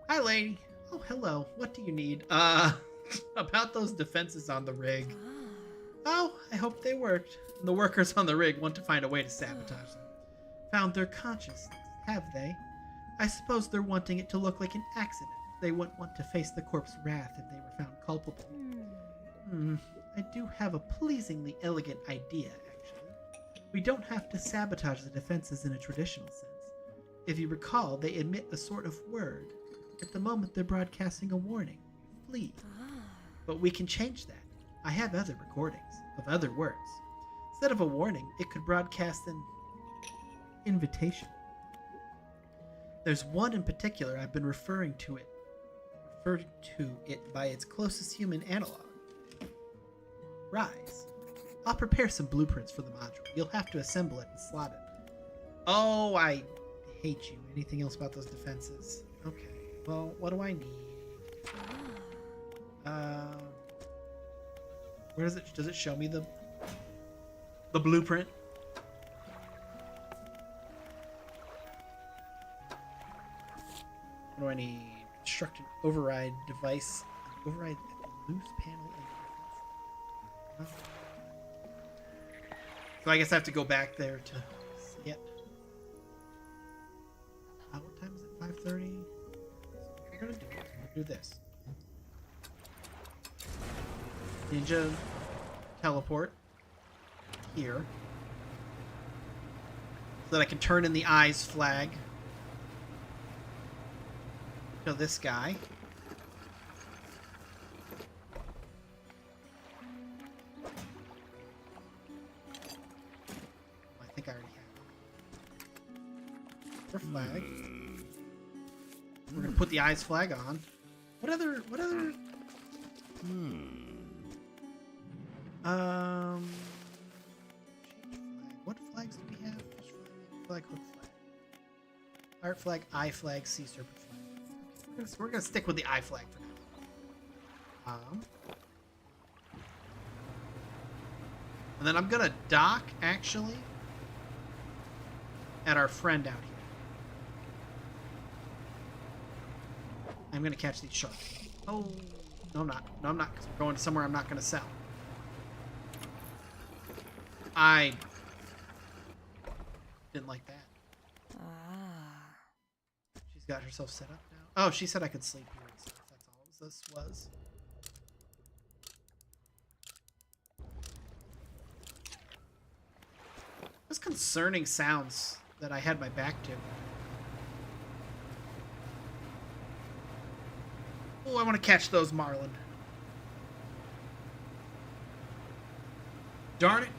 Hi, lady. Oh, hello. What do you need? About those defenses on the rig. Oh, I hope they worked. The workers on the rig want to find a way to sabotage them. Found their consciousness, have they? I suppose they're wanting it to look like an accident. They wouldn't want to face the corpse's wrath if they were found culpable. I do have a pleasingly elegant idea, actually. We don't have to sabotage the defenses in a traditional sense. If you recall, they emit a sort of word. At the moment, they're broadcasting a warning. Flee. But we can change that. I have other recordings of other words. Instead of a warning, it could broadcast an invitation. There's one in particular I've been referring to it by its closest human analog. Rise. I'll prepare some blueprints for the module. You'll have to assemble it and slot it. Oh, I hate you. Anything else about those defenses? Okay. Well, what do I need? Where does it show me the blueprint? What do I need? Construct an override device. Override loose panel. So I guess I have to go back there to see it. What time is it? 5:30? We're gonna do it. We'll do this. Ninja teleport here so that I can turn in the eyes flag to this guy. I think I already have it. For flag. We're gonna put the eyes flag on. What other what Flag, hook flag. Pirate flag, eye flag, sea serpent flag. Okay, we're gonna stick with the eye flag for now. And then I'm gonna dock, actually, at our friend out here. I'm gonna catch these sharks. Oh, no, I'm not. No, I'm not, because we're going somewhere I'm not gonna sell. I didn't like that. She's got herself set up now. Oh, she said I could sleep here and stuff. That's all this was. Those concerning sounds that I had my back to. Oh, I want to catch those marlin. Darn it.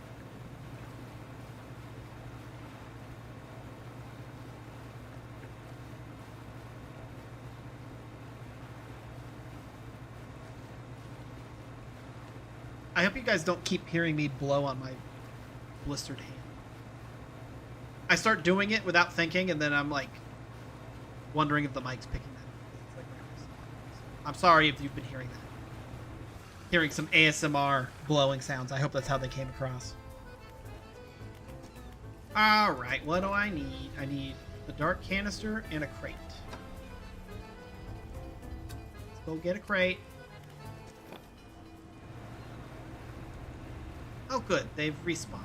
I hope you guys don't keep hearing me blow on my blistered hand. I start doing it without thinking, and then I'm like wondering if the mic's picking that up. It's like, I'm sorry if you've been hearing that. Hearing some ASMR blowing sounds. I hope that's how they came across. Alright, what do I need? I need the dark canister and a crate. Let's go get a crate. Oh good, they've respawned.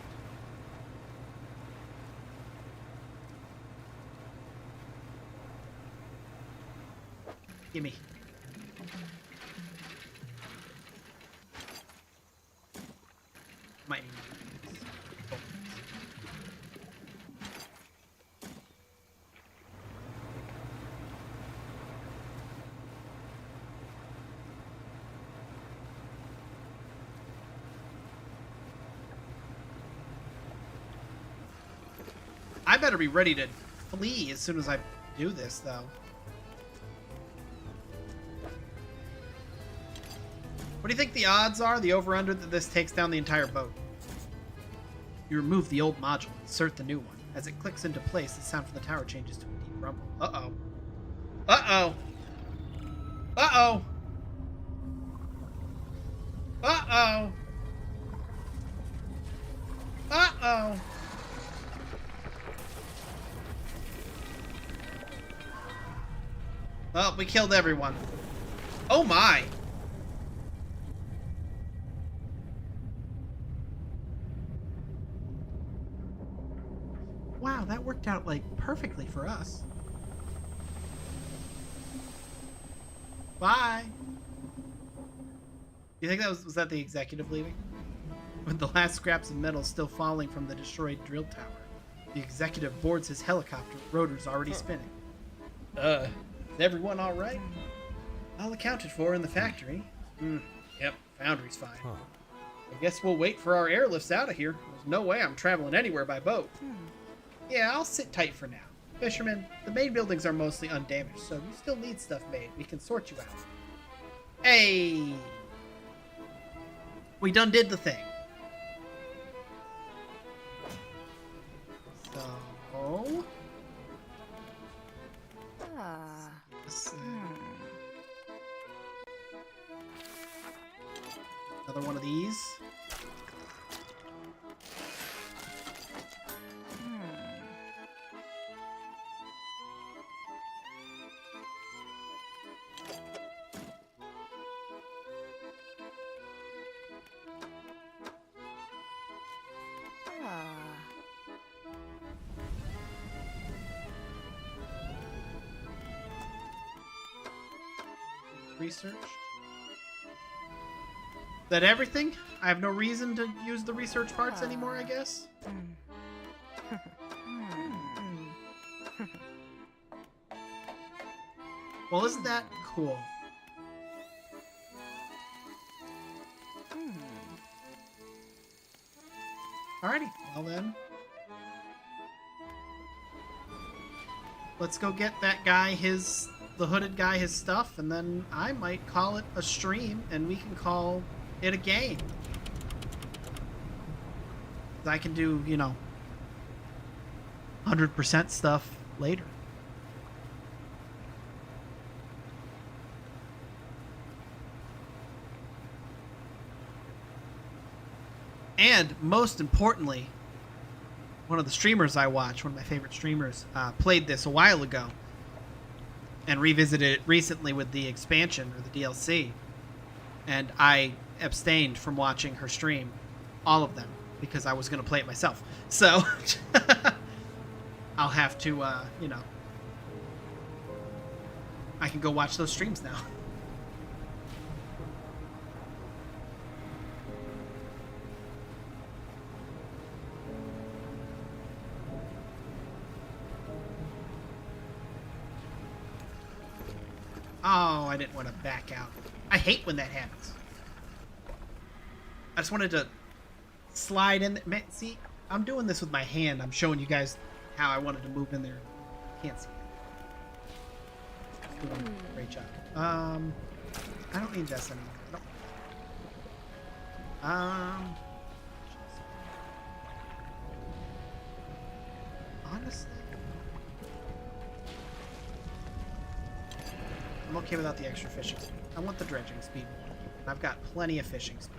Gimme. Might need these. Oh. I better be ready to flee as soon as I do this, though. What do you think the odds are, the over-under, that this takes down the entire boat? You remove the old module, insert the new one. As it clicks into place, the sound from the tower changes to a deep rumble. Uh-oh. Uh-oh. Uh-oh. Uh-oh. Uh-oh. Well, we killed everyone. Oh my! Wow, that worked out, like, perfectly for us. Bye! You think that was that the executive leaving? With the last scraps of metal still falling from the destroyed drill tower, the executive boards his helicopter, rotors already spinning. Is everyone alright? All accounted for in the factory. Yep, foundry's fine. I guess we'll wait for our airlifts out of here. There's no way I'm traveling anywhere by boat. Yeah, I'll sit tight for now. Fisherman, the main buildings are mostly undamaged, so if you still need stuff made, we can sort you out. Hey! We done did the thing. So... Another one of these. Researched. Is that everything? I have no reason to use the research parts anymore, I guess. Well, isn't that cool? Alrighty, well then. Let's go get that guy the hooded guy his stuff, and then I might call it a stream, and we can call it a game. I can do, you know... 100% stuff later. And most importantly, one of the streamers I watch, one of my favorite streamers, played this a while ago and revisited it recently with the expansion or the DLC. And I abstained from watching her stream, all of them, because I was going to play it myself. So I'll have to, you know, I can go watch those streams now. Oh, I didn't want to back out. I hate when that happens. I just wanted to slide in. See, I'm doing this with my hand. I'm showing you guys how I wanted to move in there. Can't see it. Doing a great job. I don't need this anymore. Honestly, I'm okay without the extra fishing speed. I want the dredging speed more. I've got plenty of fishing speed.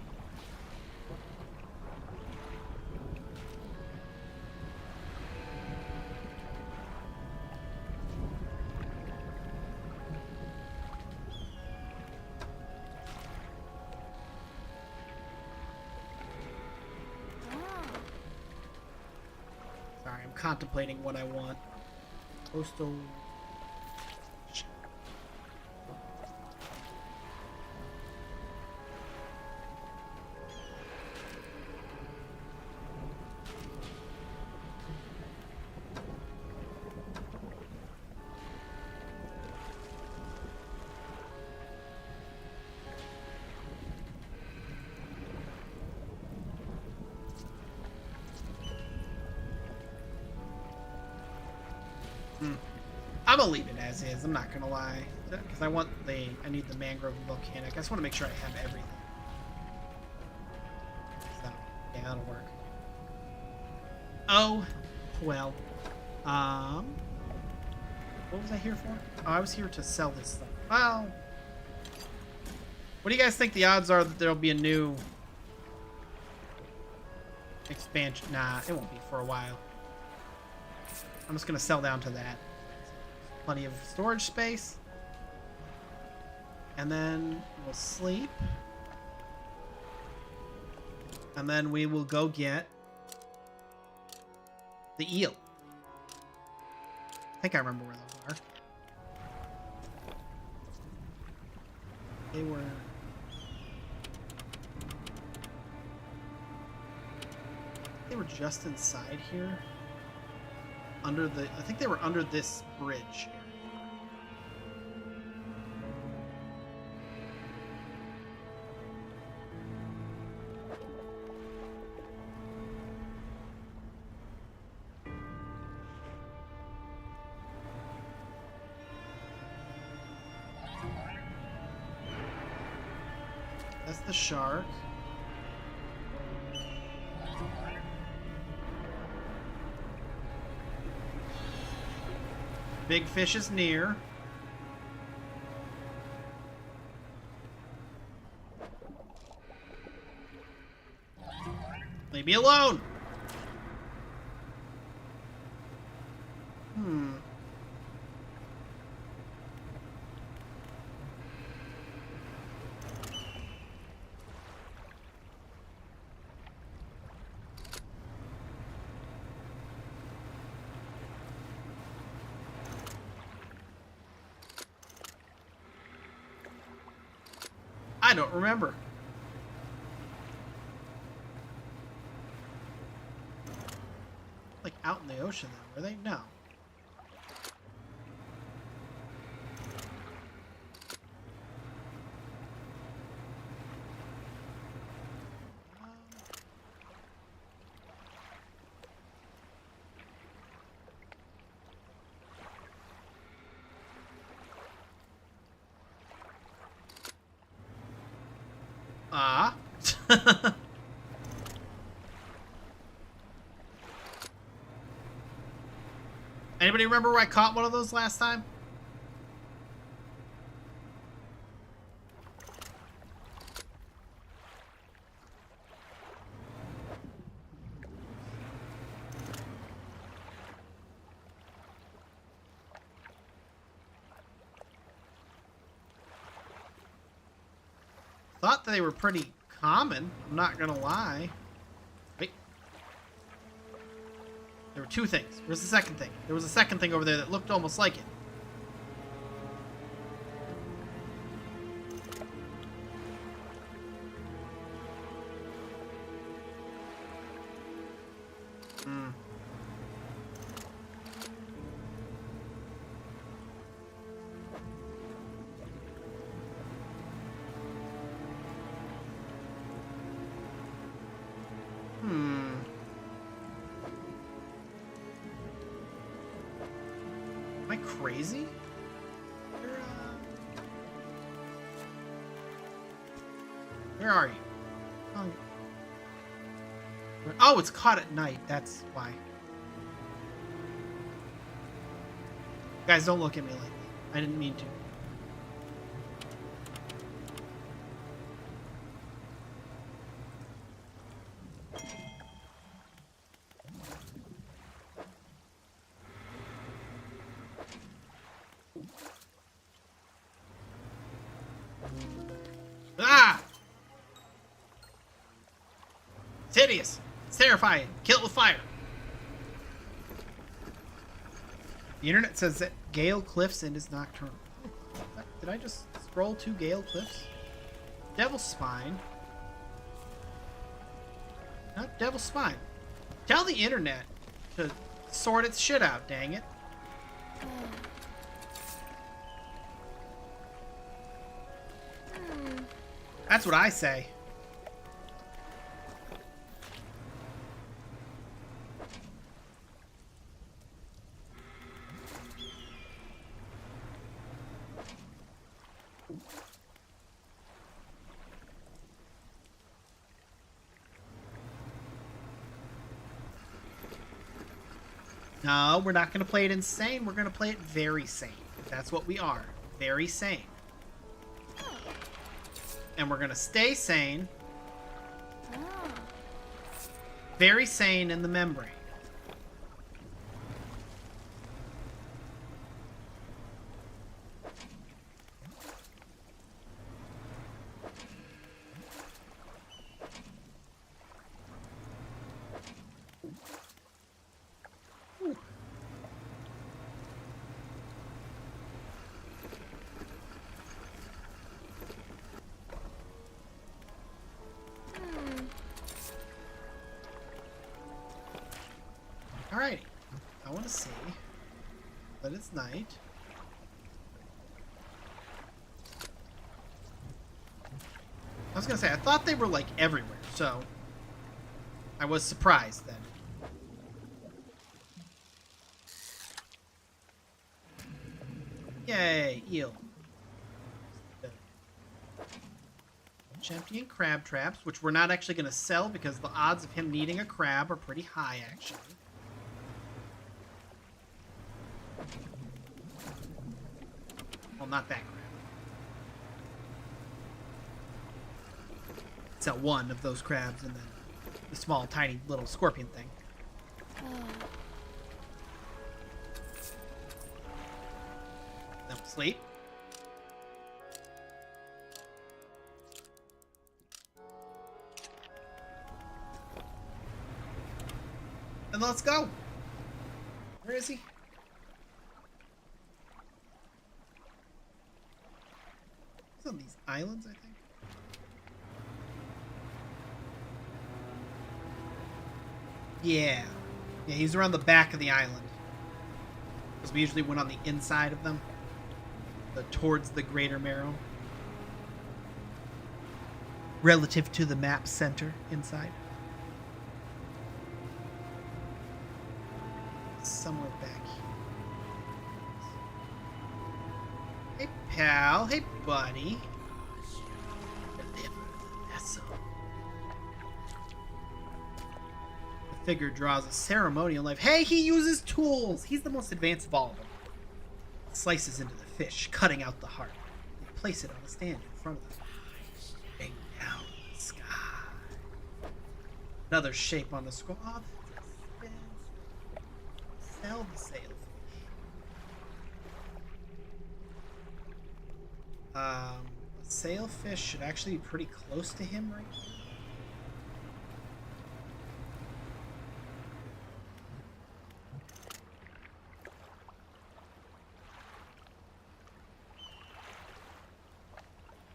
Sorry, I'm contemplating what I want. Coastal... I'm gonna leave it as is. I'm not gonna lie, because I need the mangrove and volcanic. I just want to make sure I have everything. So yeah, that'll work. Oh, well. What was I here for? Oh, I was here to sell this stuff. Well, what do you guys think the odds are that there'll be a new expansion? Nah, it won't be for a while. I'm just gonna sell down to that. Plenty of storage space. And then we'll sleep. And then we will go get the eel. I think I remember where those are. They were just inside here. I think they were under this bridge. That's the shark. Big fish is near. Leave me alone. I don't remember. Like out in the ocean then, were they? No. Ah. Anybody remember where I caught one of those last time? Thought that they were pretty common, I'm not gonna lie. Wait. There were two things. Where's the second thing? There was a second thing over there that looked almost like it. Crazy? Where are you? Oh, it's caught at night. That's why. Guys, don't look at me like that. I didn't mean to. It's hideous. It's terrifying. Kill it with fire. The internet says that Gale Cliffs and is nocturnal. Did I just scroll to Gale Cliffs? Devil's Spine. Not Devil's Spine. Tell the internet to sort its shit out, dang it. That's what I say. No, we're not going to play it insane. We're going to play it very sane. That's what we are. Very sane. And we're going to stay sane. Very sane in the membrane. Alrighty. I want to see that it's night. I was going to say, I thought they were like everywhere, so I was surprised then. Yay, eel. Champion crab traps, which we're not actually going to sell because the odds of him needing a crab are pretty high, actually. Well, not that crab. Sell one of those crabs and then the small, tiny, little scorpion thing. Then we'll sleep. And let's go. Where is he? He's on these islands, I think. Yeah. Yeah, he's around the back of the island. Because we usually went on the inside of them. Towards the Greater Marrow. Relative to the map center inside. Somewhere back here. Hey, pal. Hey, buddy. figure draws a ceremonial knife. Hey, he uses tools! He's the most advanced of all of them. Slices into the fish, cutting out the heart. They place it on a stand in front of them. Bang down in the sky. Another shape on the scroll. Oh, sell the sailfish. A sailfish should actually be pretty close to him right now.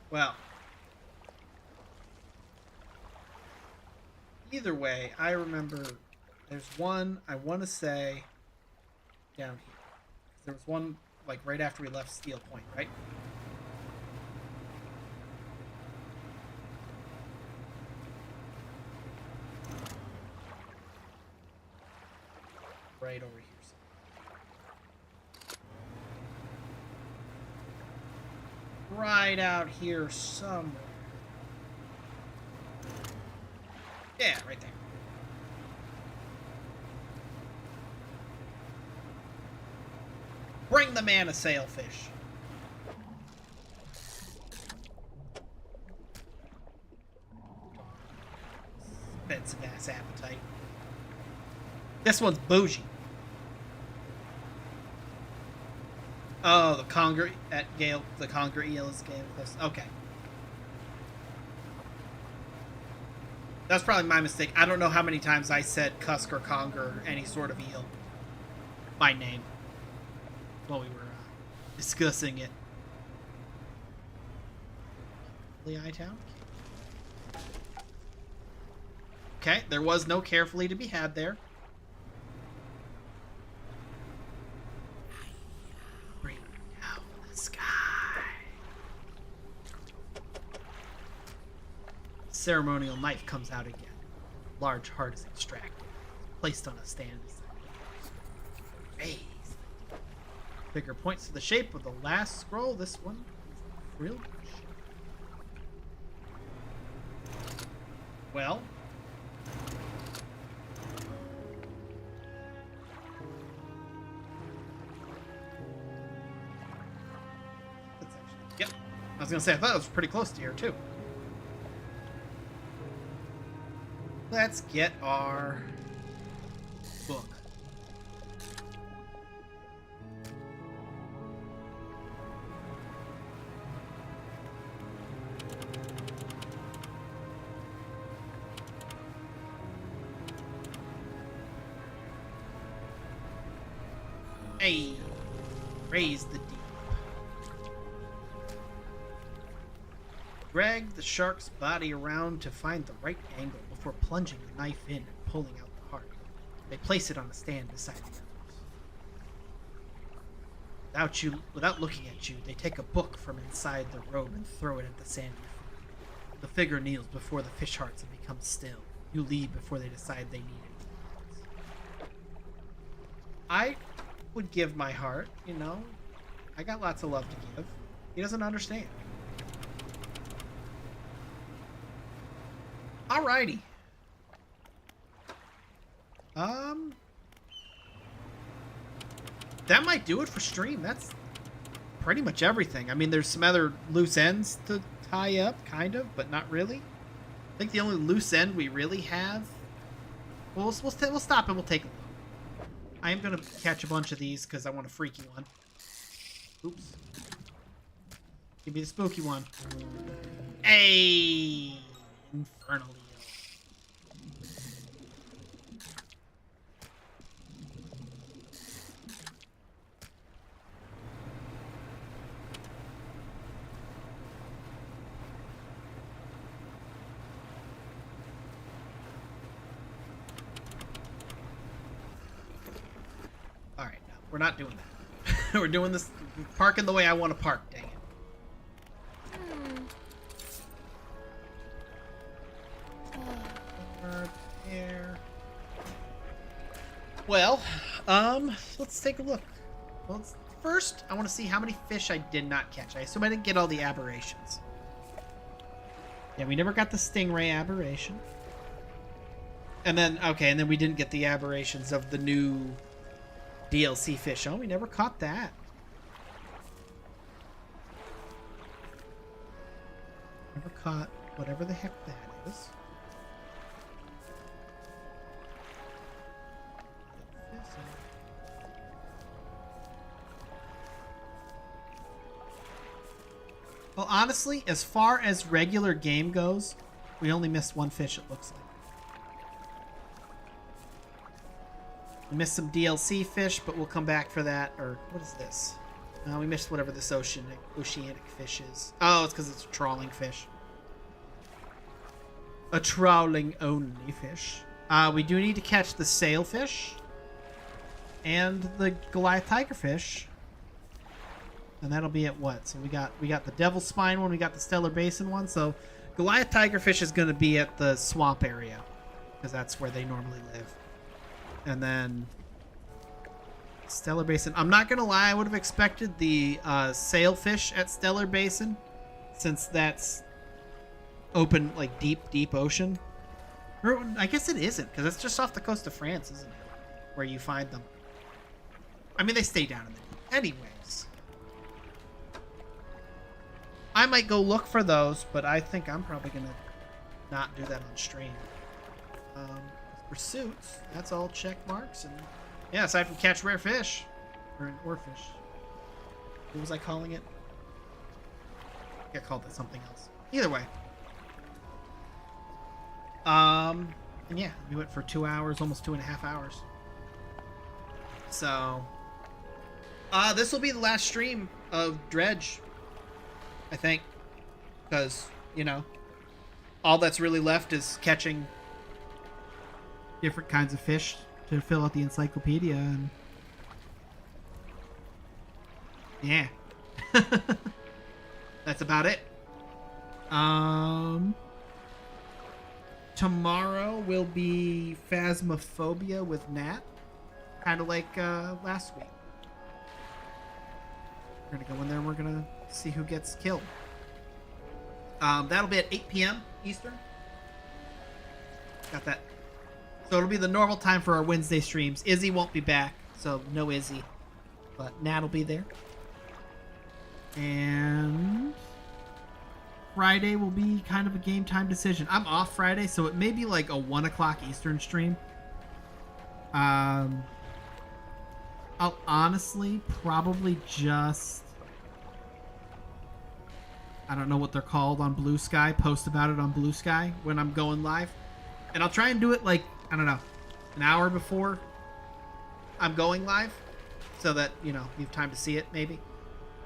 Well, either way, I remember there's one, I want to say, down here. There was one, like, right after we left Steel Point, right? Right over here. Right out here somewhere. Yeah, right there. Bring the man a sailfish. Expensive ass appetite. This one's bougie. Oh, the conger at Gale. The conger eel is Gale. Okay. That's probably my mistake. I don't know how many times I said cusk or conger or any sort of eel by name while we were discussing it. Eye Town. Okay, there was no carefully to be had there. Ceremonial knife comes out again. Large heart is extracted, placed on a stand beside it. Raised. Figure points to the shape of the last scroll. This one is real. Well, that's actually, yep. I was gonna say I thought it was pretty close to here too. Let's get our book. Hey, raise the deep. Drag the shark's body around to find the right angle before plunging the knife in and pulling out the heart. They place it on a stand beside the others. Without looking at you, they take a book from inside the robe and throw it at the sandy foot. The figure kneels before the fish hearts and becomes still. You leave before they decide they need it. I would give my heart, you know. I got lots of love to give. He doesn't understand. Alrighty. That might do it for stream. That's pretty much everything. I mean, there's some other loose ends to tie up, kind of, but not really. I think the only loose end we really have... We'll stop and we'll take a look. I am going to catch a bunch of these because I want a freaky one. Oops. Give me the spooky one. Hey! Infernal eel. Alright, no, we're not doing that. We're doing this, parking the way I want to park, dang it. Well, let's take a look. Well, first, I want to see how many fish I did not catch. I assume I didn't get all the aberrations. Yeah, we never got the stingray aberration. And then, okay, and then we didn't get the aberrations of the new DLC fish. Oh, we never caught that. Never caught whatever the heck that is. Well, honestly, as far as regular game goes, we only missed one fish, it looks like. We missed some DLC fish, but we'll come back for that. Or, what is this? We missed whatever this oceanic fish is. Oh, it's because it's a trawling fish. A trawling only fish. We do need to catch the sailfish and the Goliath tigerfish. And that'll be at what? So we got the Devil's Spine one, we got the Stellar Basin one. So Goliath tigerfish is going to be at the swamp area because that's where they normally live. And then Stellar Basin. I'm not going to lie, I would have expected the sailfish at Stellar Basin since that's open, like deep ocean. Or I guess it isn't because it's just off the coast of France, isn't it? Where you find them. I mean, they stay down in the deep. Anyways. I might go look for those, but I think I'm probably going to not do that on stream. Pursuits, that's all check marks. And yeah, aside from catch rare fish. Or fish. What was I calling it? I think I called it something else. Either way. And yeah, we went for 2 hours, almost 2.5 hours. So, this will be the last stream of Dredge, I think, because, you know, all that's really left is catching different kinds of fish to fill out the encyclopedia, and yeah. That's about it. Tomorrow will be Phasmophobia with Nat, kind of like last week. We're gonna go in there and we're gonna see who gets killed. That'll be at 8 p.m. Eastern. Got that. So it'll be the normal time for our Wednesday streams. Izzy won't be back, so no Izzy, but Nat will be there. And Friday will be kind of a game time decision. I'm off Friday, so it may be like a 1 o'clock Eastern stream. I'll honestly probably just, I don't know what they're called on Blue Sky, post about it on Blue Sky when I'm going live. And I'll try and do it like, I don't know, an hour before I'm going live so that, you know, you have time to see it maybe.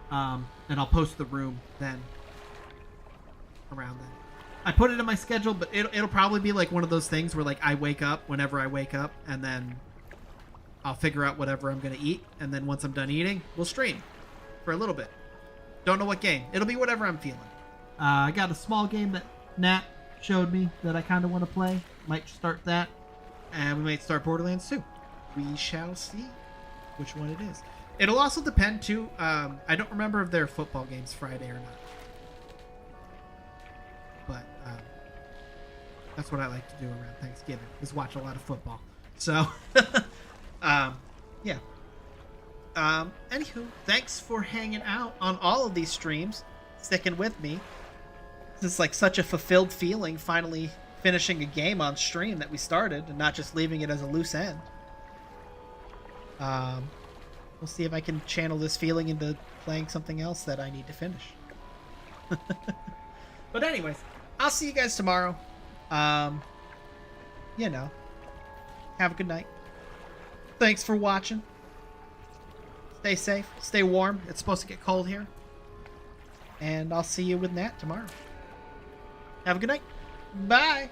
And I'll post the room then. Around then. I put it in my schedule, but it'll probably be like one of those things where like I wake up whenever I wake up, and then I'll figure out whatever I'm gonna eat, and then once I'm done eating, we'll stream for a little bit. Don't know what game. It'll be whatever I'm feeling. I got a small game that Nat showed me that I kind of want to play. Might start that, and we might start Borderlands 2. We shall see which one it is. It'll also depend too. I don't remember if there are football games Friday or not. But that's what I like to do around Thanksgiving, is watch a lot of football. So, yeah. Anywho, thanks for hanging out on all of these streams, sticking with me. It's like such a fulfilled feeling, finally finishing a game on stream that we started, and not just leaving it as a loose end. We'll see if I can channel this feeling into playing something else that I need to finish. But anyways, I'll see you guys tomorrow. You know, have a good night. Thanks for watching. Stay safe, stay warm. It's supposed to get cold here. And I'll see you with Nat tomorrow. Have a good night. Bye.